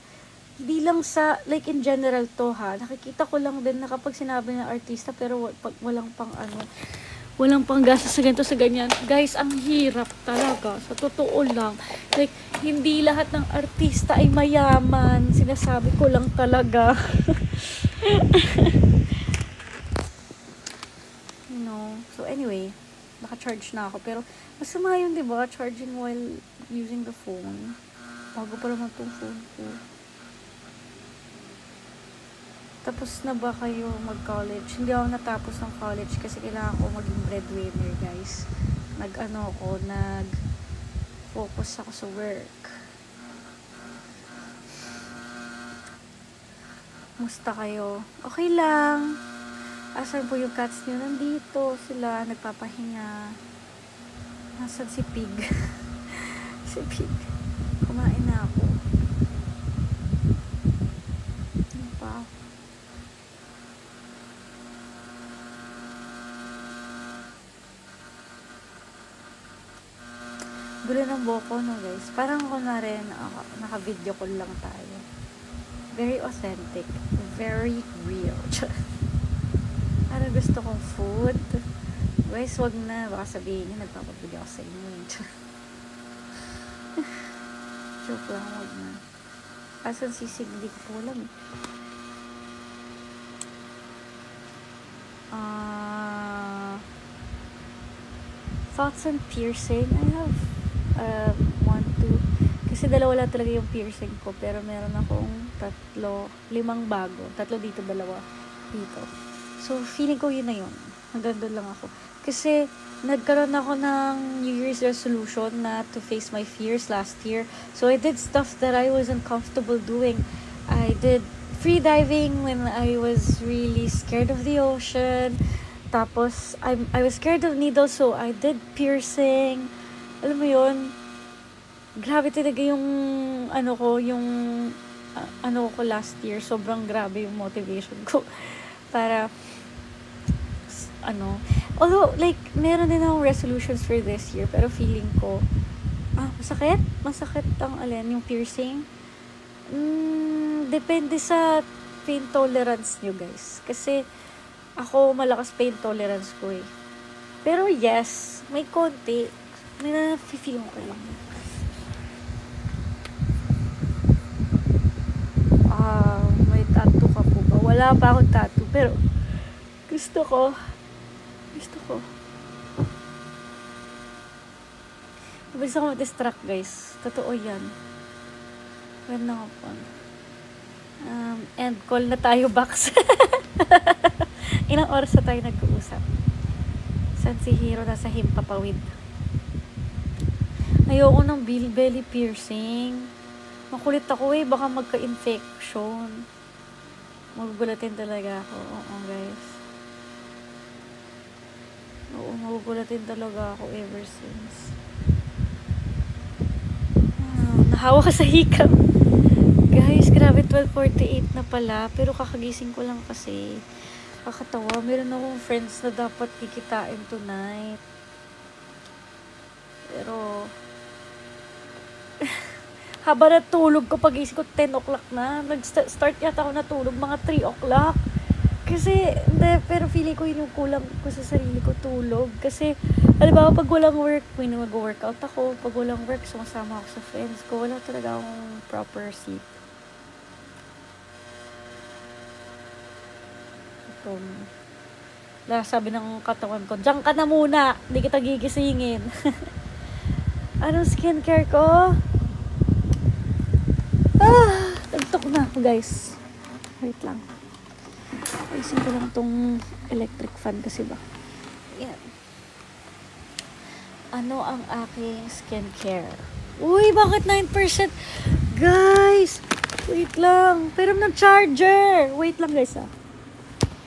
hindi lang sa, like in general to ha, nakikita ko lang din na kapag sinabi ng artista pero walang pang gastos sa ganito sa ganyan. Guys, ang hirap talaga. Sa totoo lang. Like, hindi lahat ng artista ay mayaman. Sinasabi ko lang talaga. You know. So, anyway, naka-charge na ako. Pero, masama yun, diba? Charging while using the phone. Bago pa naman itong phone ko. Tapos na ba kayo mag-college? Hindi ako natapos ng college kasi kailangan ko maging breadwinner, guys. Nag-focus ako sa work. Musta kayo? Okay lang. Asan po yung cats niyo? Nandito sila, nagpapahinga. Nasaan si Pig? Si Pig. Kumain na ako. Ano pa? Gulo ng boko, no, guys? Parang ako na rin, naka-video call lang tayo. Very authentic. Very real. Parang gusto kong food. Guys, wag na. Baka sabihin niyo, nagpapabili ako sa inyo. Joke lang, wag na. Asan sisigli ko po lang. Thoughts on piercing? I have want to. Kasi dalawa lang talaga yung piercing ko. Pero meron akong 5 bago. 3 dito, 2 dito. So, feeling ko yun na yun. Hanggang doon lang ako. Kasi, nagkaroon ako ng New Year's resolution na to face my fears last year. So, I did stuff that I wasn't comfortable doing. I did free diving when I was really scared of the ocean. Tapos, I was scared of needles, so I did piercing. Alam mo yun, grabe talaga yung ko last year. Sobrang grabe yung motivation ko para although like meron din akong resolutions for this year, pero feeling ko masakit ang yung piercing. Depende sa pain tolerance nyo, guys, kasi ako malakas pain tolerance ko eh. Pero yes, may konti, may na-feel ko lang. May tattoo ka po ba? Wala pa akong tattoo, pero gusto ko. Mabilis ako ma-distract, guys. Totoo yan. When ako po. End call na tayo, Bax. Ilang oras na tayo nag-uusap? San si Hiro? Nasa Himpapawid. Ayoko ng belly piercing. Makulit ako eh. Baka magka-infection. Magugulatin talaga ako. Oo, guys. Oo, magugulatin talaga ako ever since. Nahawa ka sa hikap. Guys, grabe, 12:48 na pala. Pero kakagising ko lang kasi. Kakatawa. Meron akong friends na dapat kikitain tonight. Pero haba na tulog ko, pagising ko 10 o'clock na. Nag-start yata ako natulog mga 3 o'clock. Kasi, pero feeling ko yun yung kulang ko sa sarili ko, tulog. Kasi, halimbawa pag walang work, mag-workout ako. Pag walang work, sumasama ako sa friends ko. Wala talaga akong proper sleep. Sabi ng katawan ko, diyan ka na muna, hindi kita gigisingin. Anong skincare ko? Nagtok na ako, guys. Wait lang. Ayusin ko lang tong electric fan kasi ba. Yan. Ano ang aking skincare? Uy, bakit 9%? Guys, wait lang. Pero ng charger. Wait lang, guys, ah.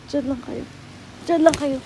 Diyan lang kayo. Diyan lang kayo.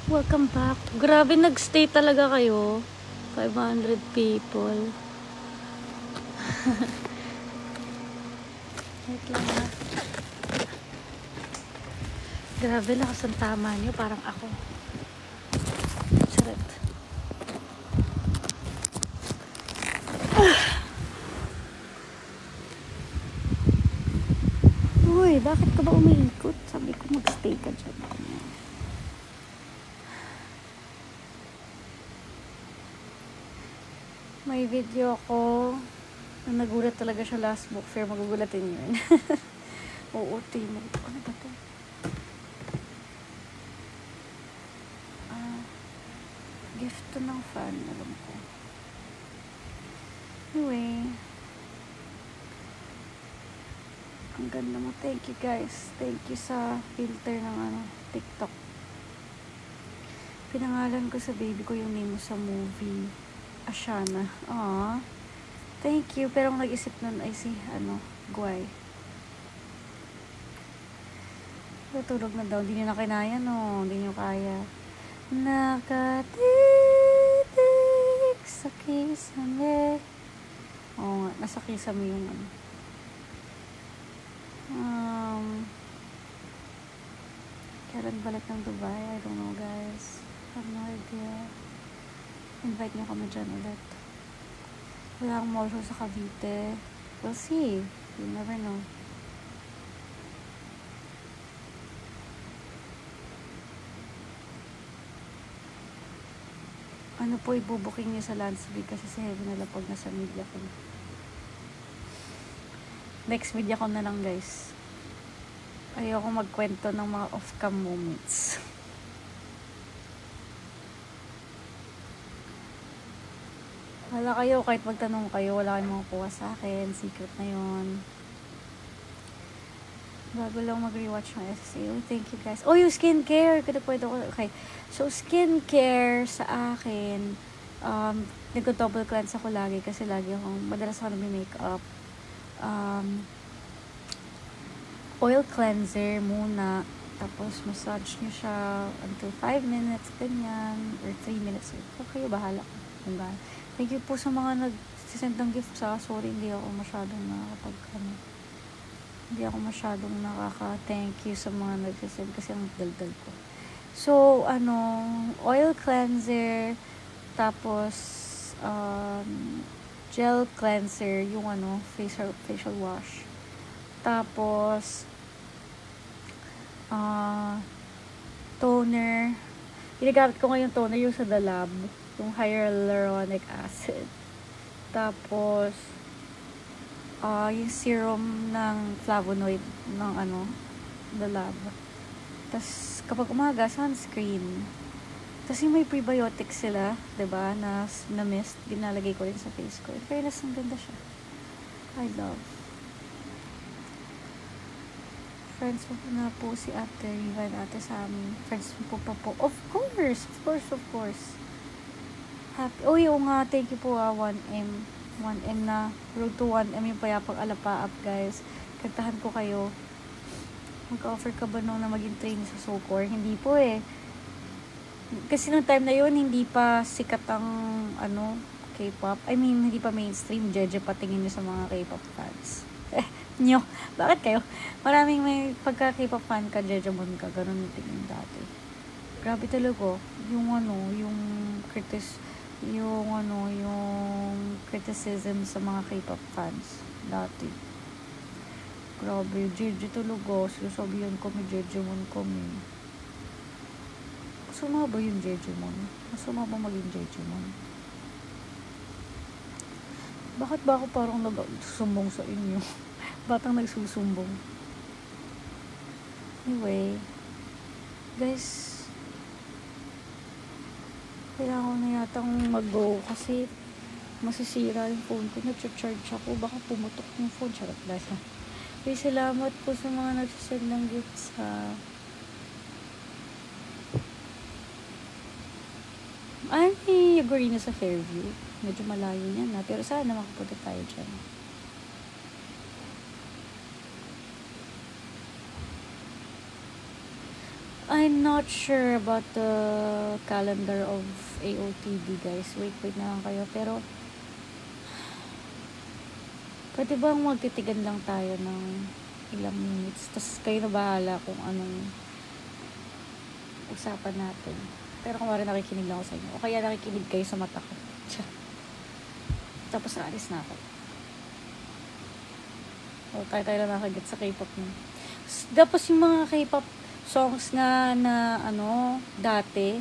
Welcome back. Grabe, nagstay talaga kayo. 500 people. Wait lang ha. Grabe, lakas ang tama nyo. Parang ako. Charot. Uy, bakit ka ba umiikot? Sabi ko magstay ka dyan. May video ako na nagulat talaga siya last book fair. Magugulatin yun. Oo, Timo. Ano ba ito? Gift to ng fan. Alam ko. Anyway. Ang ganda mo. Thank you, guys. Thank you sa filter ng TikTok. Pinangalan ko sa baby ko yung name mo sa movie. Ashana. Aww. Thank you. Pero ang nag-isip nun ay si, Guay. Tutulog na daw. Hindi nyo na kinaya, no? Hindi nyo kaya. Nakatitig sa kisame. Oo nga. Nasa kisame yung kailan balik ng Dubai? I don't know, guys. I have no idea. Invite niyo kami dyan ulit. Wala akong mall show sa Cavite. We'll see. You never know. Ano po ibubuking niyo sa Landsby kasi si Heaven nalapag na sa media ko. Next video ko na lang, guys. Ayoko magkwento ng mga off-cam moments. Wala kayo, kahit magtanong kayo, wala kayong makukuha sa akin. Secret na yun. Bago lang mag-rewatch ng SSA. Oh, thank you, guys. Oh, yung skincare. Okay. So, skincare sa akin, nag-double cleanse ako lagi kasi madalas ako nag-makeup. Oil cleanser muna. Tapos, massage nyo siya until 5 minutes, ganyan, or 3 minutes. Kayo bahala kung gaano. Thank you po sa mga nagsisend ng gift sa. Sorry, hindi ako masyadong hindi ako masyadong nakaka-thank you sa mga nagsisend kasi ang daldal ko. So, oil cleanser, tapos, gel cleanser, yung facial wash. Tapos, toner. Ginagamit ko ngayon toner yung sa The Lab, yung hyaluronic acid. Tapos, yung serum ng flavonoid ng The Lab. Tapos, kapag umaga, sunscreen. Tapos yung may prebiotics sila, diba, na mist, ginalagay ko rin sa face ko. In fairness, ang ganda siya. I love. Friends mo po na po si Ate Riva and Ate Sammy. Friends mo po pa po. Of course. Happy. Oh, yung thank you po 1M. 1M na. Road to 1M yung payapang alapaap, guys. Kantahan ko kayo. Mag-offer ka ba nung na maging trainee sa Socor? Hindi po eh. Kasi nung time na yun, hindi pa sikat ang K-pop. I mean, hindi pa mainstream. Jeje patingin nyo sa mga K-pop fans. Nyo, bakit kayo? Maraming may pagka K-pop fan ka, Jejemon ka, ganun yung tingin dati. Grabe talaga. Yung criticism sa mga K-pop fans dati. Grabe, Jeje talaga. Sinasabihan kami, Jejemon kami. Masama ba yung Jejemon? Masama ba maging Jejemon? Bakit ba ako parang nagsusumbong sa inyo? Batang nagsusumbong. Anyway, guys, kailangan ko na yatang mag-go kasi masisira yung phone ko. Nag-charge ako. Baka pumutok yung phone. Charot lang. Okay, salamat po sa mga nagsasend ng gifts ha. Ay, agree na sa Fairview. Medyo malayo yan na. Pero sana makapunta tayo dyan. I'm not sure about the calendar of AOTD, guys. Wait na lang kayo. Pero, pwede bang magtitigan lang tayo ng ilang minutes? Tapos kayo na bahala kung anong usapan natin. Pero kung wala nakikinig lang ako sa inyo. O kaya nakikinig kayo sa mata ko. Tapos naalis na ako. O, tayo na nakagat sa K-pop mo. Tapos yung mga K-pop songs nga na dati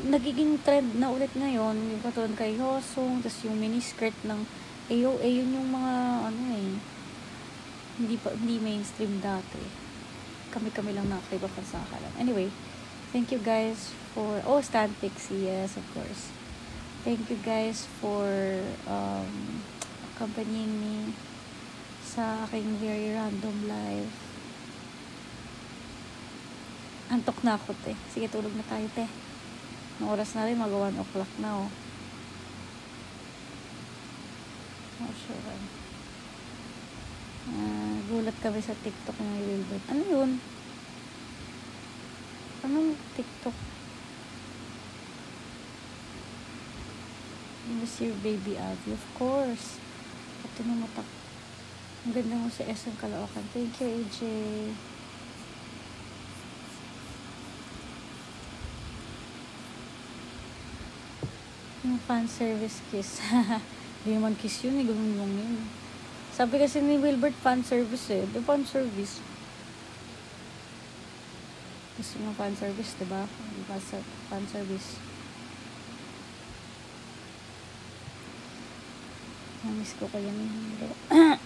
nagiging trend na ulit ngayon, yung katulad kay Hosong, tapos yung miniskirt ng AOA, yun yung mga hindi mainstream dati. Kami lang nakakaiba sa akalan. Anyway, thank you guys for Stan Pixie, yes, of course. Thank you guys for accompanying me sa aking very random live. Antok na ako, te. Sige, tulog na tayo, te. Ang oras na rin, mag-1 o'clock na, sure. Gulat kami sa TikTok ng Wilbert. Ano yun? Anong TikTok? Miss your baby Abby, of course. Ito na matak. Ang ganda mo sa SM Caloocan. Thank you, AJ. Yung fan service kiss. Hindi naman kiss yun, ganun lang yun. Sabi kasi ni Wilbert, fan service eh. Di fan service. Gusto mo fan service, diba? Fan service. Namiss ko kayo ni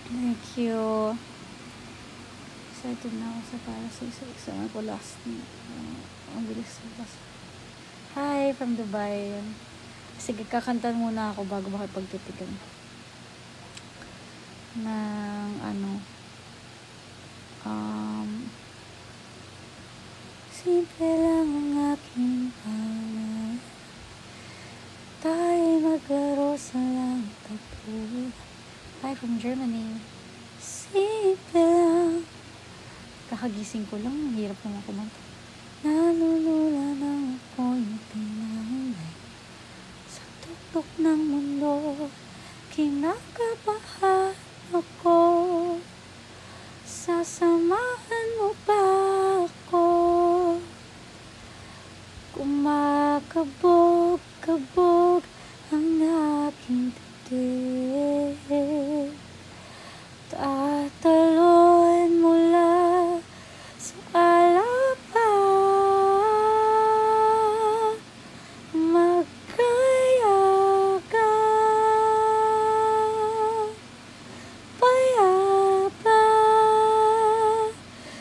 Thank you. Excited na ako sa para sa isa ko last. Ang bilis na basta. Hi from Dubai. Sige, kakantan muna ako bago makipagtitigan ng simple lang ang aking pangarap, tayo'y maglaro sa langit at lupa. Hi from Germany. Simple lang, kakagising ko lang, ang hirap naman kumanta. Nalulula ng ako'y pinanay sa tuktok ng mundo, kinakabahan ako. Sasamahan mo ba ako? Kumakabog-kabog ang aking dibdib. Tatalon mula sa alapa, magkayaga, payapa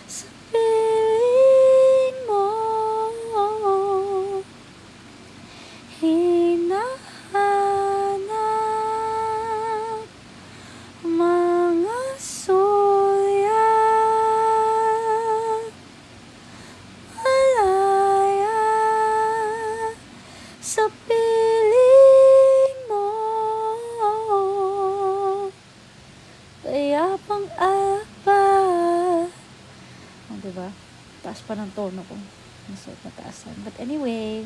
sa piling mo. Hinahanap mga sulyap, malaya sa piling mo. Payapang alapa. Diba? Taas pa ng tono ko. Masaya mataasan. But anyway,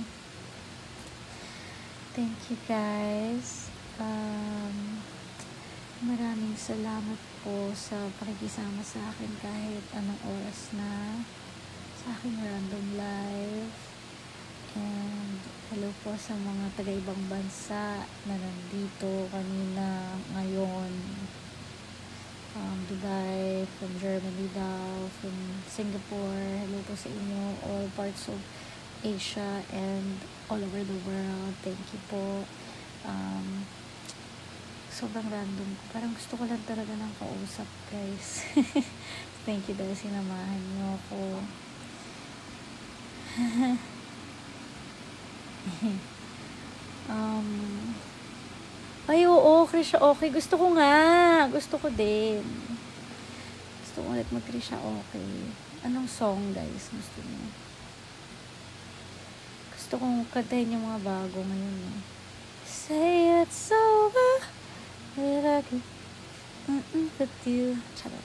thank you guys. Maraming salamat po sa pakikisama sa akin kahit anong oras na sa aking random live. And hello po sa mga taga-ibang bansa na nandito kanina, ngayon. Dubai, from Germany daw, from Singapore. Hello po sa inyo, all parts of Asia and all over the world. Thank you po. Sobrang random ko. Parang gusto ko lang talaga ng kausap, guys. Thank you dahil sinamahan niyo ako. Ay, oo, Krisha, okay. Gusto ko nga. Gusto ko din. Gusto ko ulit mag-Krisha, okay. Anong song, guys? Gusto niyo? Gusto kong kantahin yung mga bago ngayon, eh. Say it's over, that I can with you. Charot.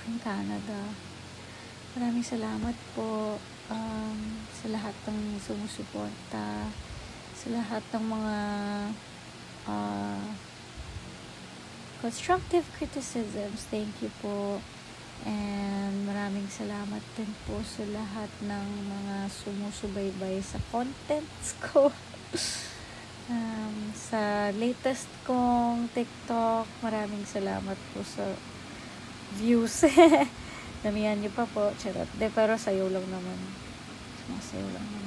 From Canada. Maraming salamat po sa lahat ng sumusuporta, sa lahat ng mga constructive criticisms. Thank you po. And maraming salamat din po sa lahat ng mga sumusubaybay sa contents ko. Sa latest kong TikTok, maraming salamat po sa views. Damihan niyo pa po. Charot. De, pero sayo lang naman. Sayo lang naman.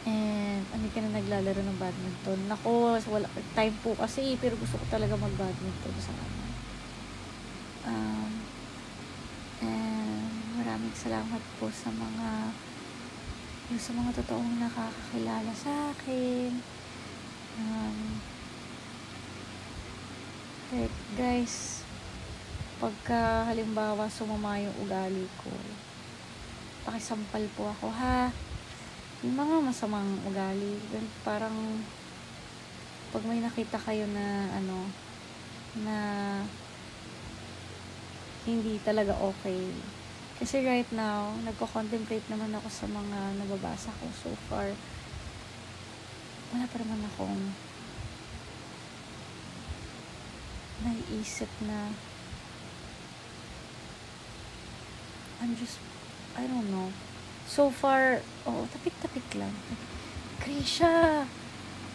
And hindi ka na naglalaro ng badminton. Nako, wala time po kasi, pero gusto ko talaga mag-badminton sana. And maraming salamat po sa mga totoong nakakakilala sa akin. Like, guys, pagka halimbawa sumama yung ugali ko, pakisampal po ako, ha? Yung mga masamang ugali, parang pag may nakita kayo na na hindi talaga okay. Kasi right now, nagko-contemplate naman ako sa mga nababasa ko so far. Wala pa naman akong naiisip na I don't know. So far, tapik-tapik lang. Krisha,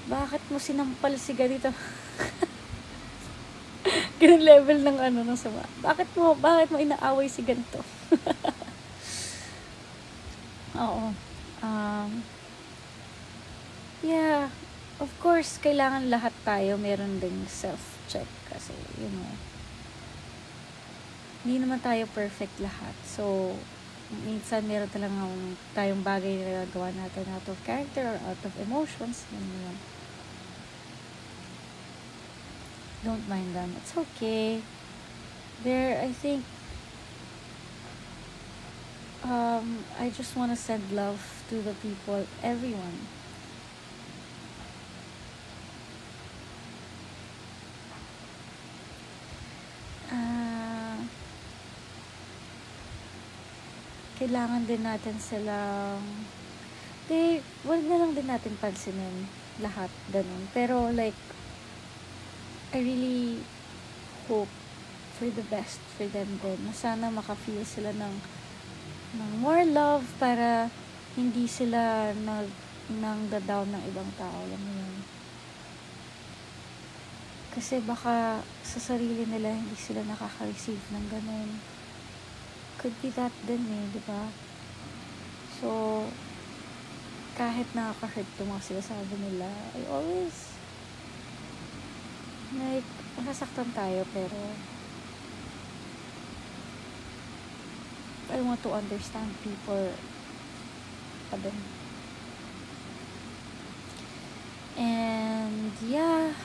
bakit mo sinampal si ganito? Ganun level ng ng sama. Bakit mo inaaway si ganito? Oo. Yeah, of course, kailangan lahat tayo meron ding self-check kasi, hindi naman tayo perfect lahat. So, minsan meron talagang tayong bagay na nagagawa natin out of character or out of emotions. Yun. Don't mind them. It's okay. I think I just want to send love to the people, everyone. kailangan din natin silang, wag na lang din natin pansinin lahat, ganun. Pero like, I really hope for the best for them din. Sana maka-feel sila ng more love para hindi sila nang da-down ng ibang tao. Alam mo yun? Kasi baka sa sarili nila hindi sila nakaka-receive ng ganun. Could be that din di ba? So, kahit nakaka-hurt yung mga sinasabi nila, I always like, nasasaktan tayo pero I want to understand people pa din. And yeah,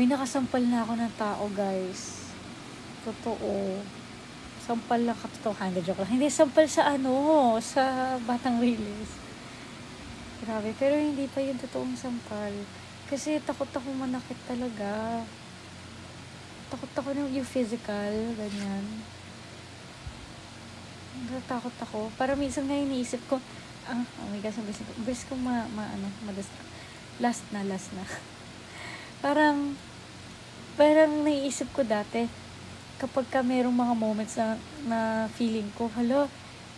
nakasampal na ako ng tao, guys. Totoo. Sampal lang katotohanan. Joke lang. Hindi, sampal sa sa Batang Riles. Grabe. Pero hindi pa yung totoong sampal. Kasi takot ako manakit talaga. Takot ako yung physical. Ganyan. Takot ako. Para minsan nga iniisip ko, oh my gosh, bes ko madistract. Last na. Parang naiisip ko dati, kapag ka merong mga moments na feeling ko, hala,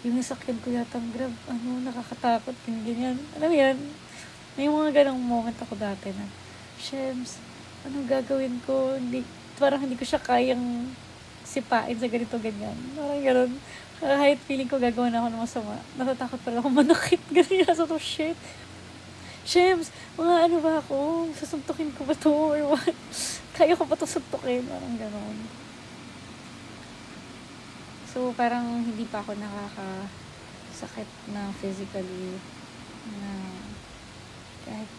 yung nasakyan ko yata ang grab, nakakatakot, ganyan. Alam mo yan? May mga ganong moment ako dati na, Shems, anong gagawin ko? Parang hindi ko siya kayang sipain sa ganito, ganyan. Parang gano'n. Kahit feeling ko gagawa na ako ng masama, natatakot pala ako manakit. Ganyan, so to shit. Shems, mga ba ako? Sasuntukin ko ba to? Or what? Kaya ko ba to suntukin? Parang gano'n. So, parang hindi pa ako nakakasakit na physically na kahit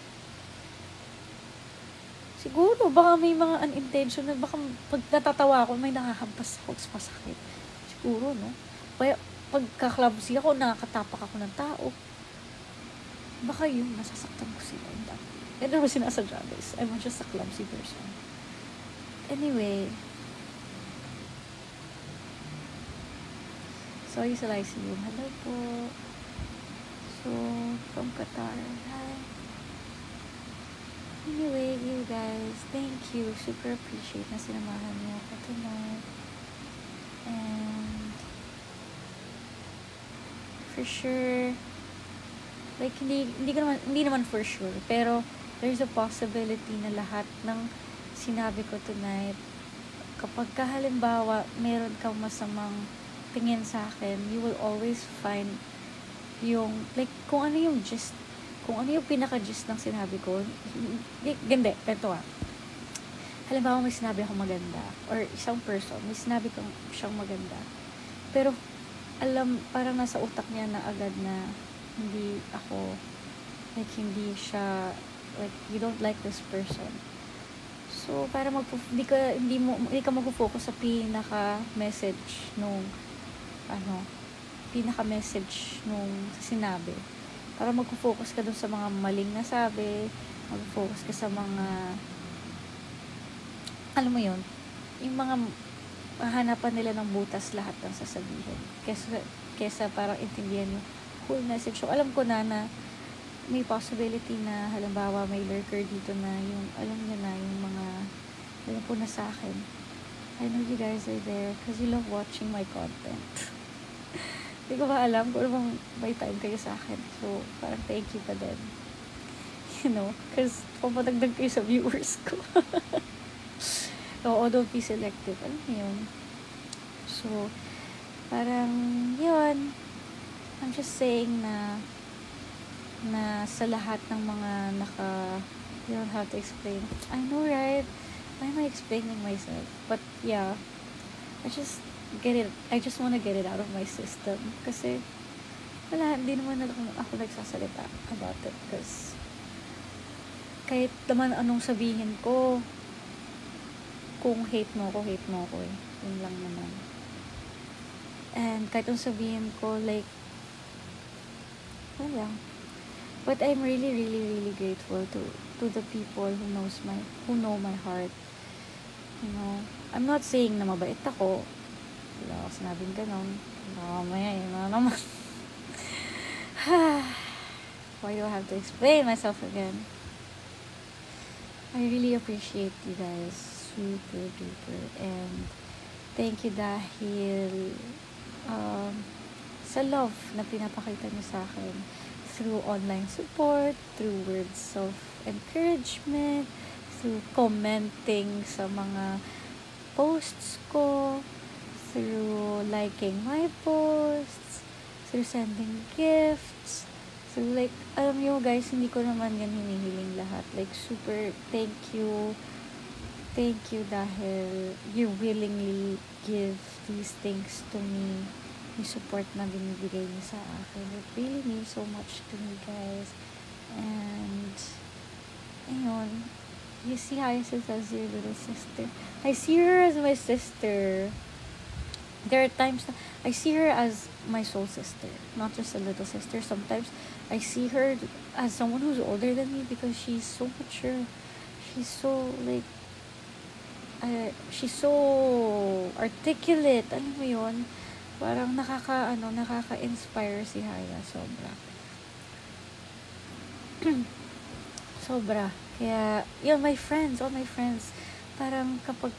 siguro, baka may mga unintentional, baka pag natatawa ako, may nakahampas ako, masakit. Siguro, no? Kaya, pagka-clumsy ako, nakakatapak ako ng tao. Baka yun, nasasaktan ko sila. And never sinasadya, guys. I'm just a clumsy person. Anyway. Sorry sa live stream. Hello po. So, from Qatar. Hi. Anyway, you guys, thank you. Super appreciate na sinamahan niyo ako tonight. And for sure, like, hindi naman for sure, pero there's a possibility na lahat ng sinabi ko tonight, kapag halimbawa meron kang masamang tingin sa akin, you will always find yung, like, kung ano yung pinaka-gist ng sinabi ko. Ganda, ito halimbawa may sinabi akong maganda, or isang person, may sinabi kong siyang maganda, pero parang nasa utak niya na agad na hindi ako, like, hindi siya, like, you don't like this person. So, para hindi ka mag-focus sa pinaka-message nung sinabi. Para mag-focus ka dun sa mga maling nasabi, mag-focus ka sa mga, alam mo yun, yung mga hahanapan nila ng butas lahat ng sasabihin. Kesa parang intindihan yung whole message. So, alam ko na may possibility na halimbawa may lurker dito na yung, alam niyo na, yung mga alam po na sa akin. I know you guys are there because you love watching my content. Hindi ko ba alam kung ano may time kayo sa akin. So, parang thank you pa din. You know, because papadagdag kayo sa viewers ko. Oo, don't be selective. Alam mo yun? So, parang yun. I'm just saying na sa lahat ng mga you don't have to explain. I know, right? Why am I explaining myself? But yeah, I just want to get it out of my system. Kasi, hindi naman ako nagsasalita about it. Because, kahit naman anong sabihin ko, kung hate mo ako eh. Yun lang naman. And kahit anong sabihin ko, like, wala. But I'm really, really, really grateful to to the people who know my heart. You know, I'm not saying na mabait ako. Wala ako sinabing ganon. Mamaya, yun na naman. Why do I have to explain myself again? I really appreciate you guys. Super duper. And thank you dahil sa love na pinapakita niyo sa akin through online support, through words of encouragement, through commenting sa mga posts ko, through liking my posts, through sending gifts, through like, alam nyo guys, hindi ko naman yan hinihiling lahat. Like, super thank you dahil you willingly give these things to me. Yung support na binibigay niyo sa akin. It really means so much to me, guys. And, ayun, you see Hyacinth as your little sister. I see her as my sister. There are times na I see her as my soul sister, not just a little sister. Sometimes I see her as someone who's older than me because she's so mature. She's so like she's so articulate. Alam mo yun? Parang nakaka-inspire si Haya. Sobra. Sobra. Kaya, yun, all my friends, parang kapag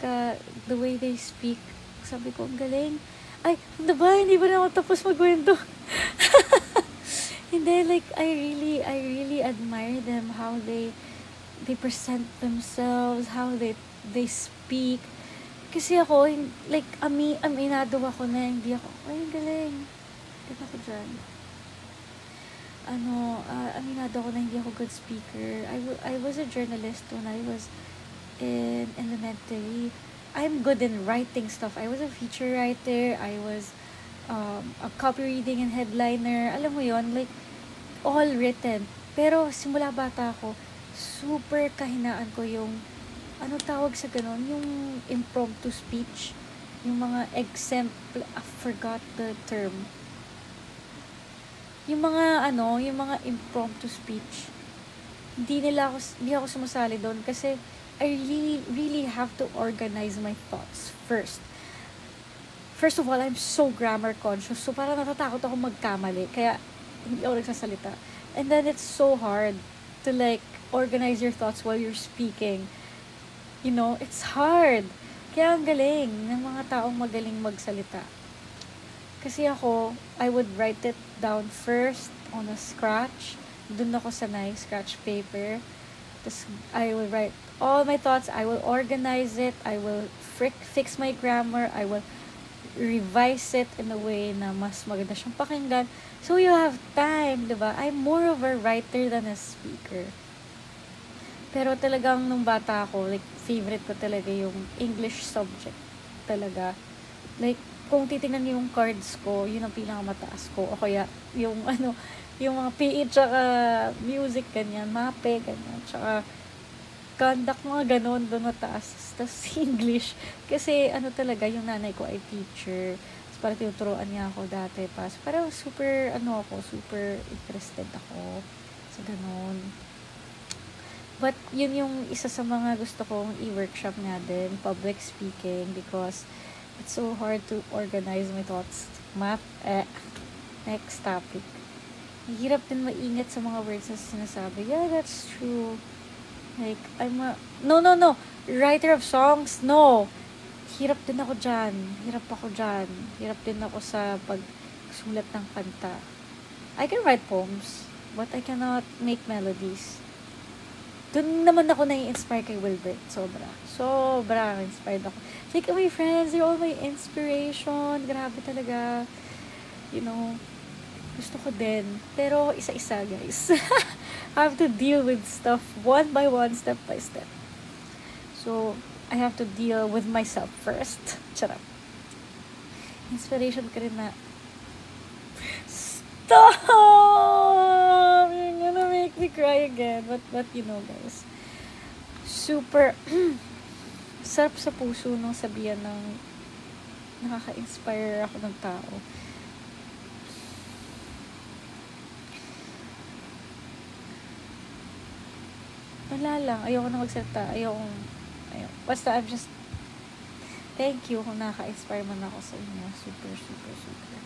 the way they speak, sabi ko, ang galing. Ay, diba, hindi ba na ako tapos magkwento? Hindi, like, I really admire them, how they present themselves, how they speak. Kasi ako, like, aminado ako na hindi ako, ay, galing. Ito ako dyan. Aminado ako na hindi ako good speaker. I was a journalist when I was in elementary. I'm good in writing stuff. I was a feature writer. I was a copy reading and headliner. Alam mo yon, like, all written. Pero simula bata ako, super kahinaan ko yung, ano tawag sa ganun? Yung impromptu speech. Yung mga example, I forgot the term. Yung mga impromptu speech. Hindi ako sumasali doon kasi I really have to organize my thoughts first. First of all, I'm so grammar conscious. So, parang natatakot ako magkamali. Kaya, hindi ako nagsasalita. And then, it's so hard to, like, organize your thoughts while you're speaking. You know, it's hard. Kaya ang galing ng mga taong magaling magsalita. Kasi ako, I would write it down first on a scratch. Doon ako sanay, scratch paper. Tapos, I will write all my thoughts. I will organize it. I will fix my grammar. I will revise it in a way na mas maganda siyang pakinggan. So, you have time, diba? I'm more of a writer than a speaker. Pero talagang nung bata ako, like, favorite ko talaga yung English subject. Talaga. Like, kung titingnan niyo yung cards ko, yun ang pinakamataas ko. O kaya, yung mga PE, tsaka music, ganyan, mape, ganyan, tsaka conduct, mga ganon, doon mataas. Tapos English, kasi talaga, yung nanay ko ay teacher. Tapos parang tinuturoan niya ako dati pa. So, parang super interested ako sa ganon. But, yun yung isa sa mga gusto kong i-workshop nga din, public speaking, because it's so hard to organize my thoughts. Next topic. Hirap din maingat sa mga words na sinasabi. Yeah, that's true. Like, no. Writer of songs, no. Hirap din ako dyan. Hirap din ako sa pagsulat ng kanta. I can write poems, but I cannot make melodies. Doon naman ako nai-inspire kay Wilbert. Sobra inspired ako. Like, my friends, they're all my inspiration. Grabe talaga. You know, gusto ko din. Pero, isa-isa, guys. I have to deal with stuff one by one, step by step. So, I have to deal with myself first. Charap. Inspiration ka rin na, stop! You're gonna make me cry again. But you know, guys, super sarap sa puso nung sabihan ng nakaka-inspire ako ng tao. Wala lang. Ayoko na magsalita. Ayoko. Basta I'm just, thank you kung naka-inspire man ako sa inyo. Super, super, super.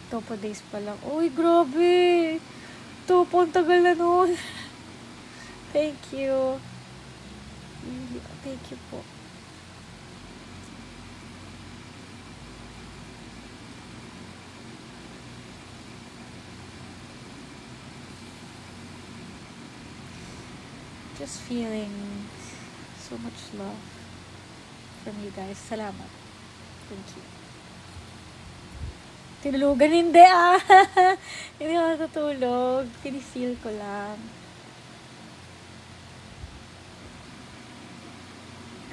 Topo days pa lang. Uy, grabe! Topo, ang tagal na nun. Thank you. Really, thank you po. Just feeling so much love from you guys. Salamat. Thank you. Tinulugan, hindi ah. Hindi ako natutulog. Pinifeel ko lang.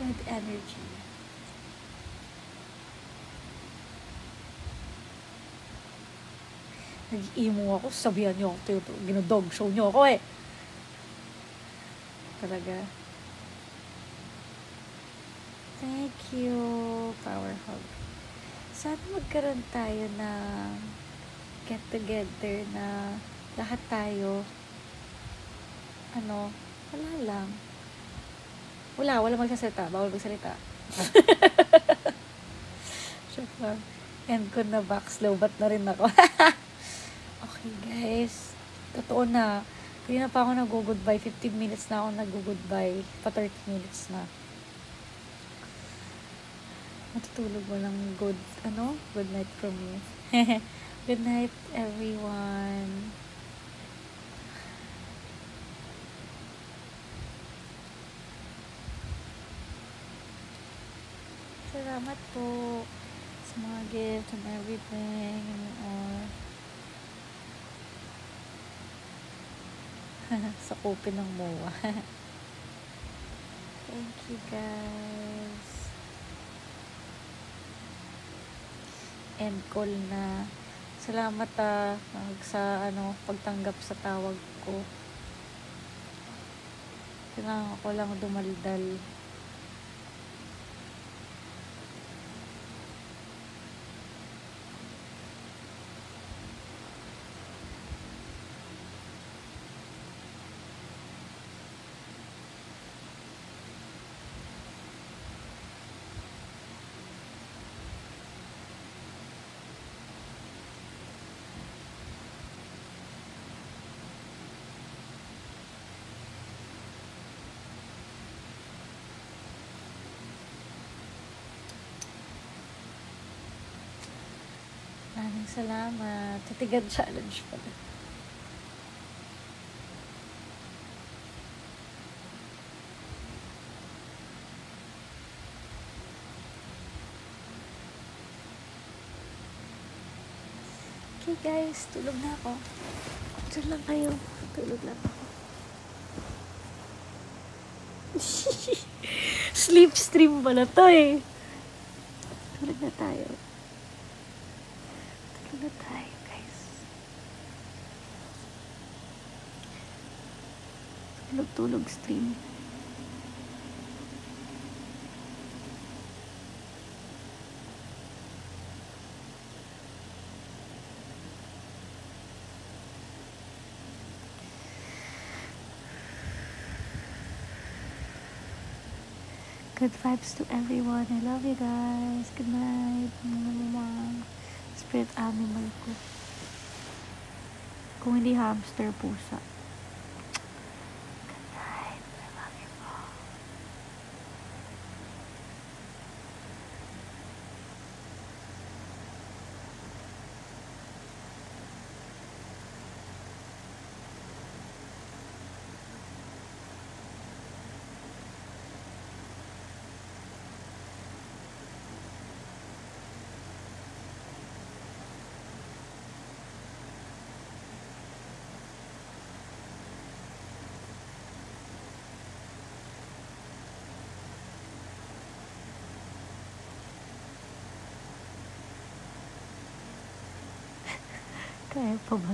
Good energy. Nag-emo ako. Sabihan niyo ako. Ginodog show niyo ako eh. Talaga. Thank you, Power Hug. Sana magkaroon tayo ng get together na lahat tayo, wala lang. Wala magsasalita. Bawal magsalita. Joke lang. End ko na backslow, ba't na rin ako? Okay guys, totoo na. Kaya na pa ako nag-goodbye. 15 minutes na ako nag-goodbye. Pa 30 minutes na. Matutulog mo lang good night from me. Good night, everyone. Salamat po sa mga gifts and everything and all. Sa kopi ng MOA. Thank you guys. End call na. Salamat sa pagtanggap sa tawag ko. Kailangan ko lang dumaldal. Maraming salamat. Titigan challenge pala. Okay guys, tulog na ako. Diyan lang kayo. Tulog lang ako. Sleep stream pala to eh. Tulog na tayo. Tulog na tayo guys. Tulog stream. Good vibes to everyone. I love you guys. Good night. Mga spirit animal ko. Kung hindi hamster, pusa. Good night. I love you all. Kaya pa ba?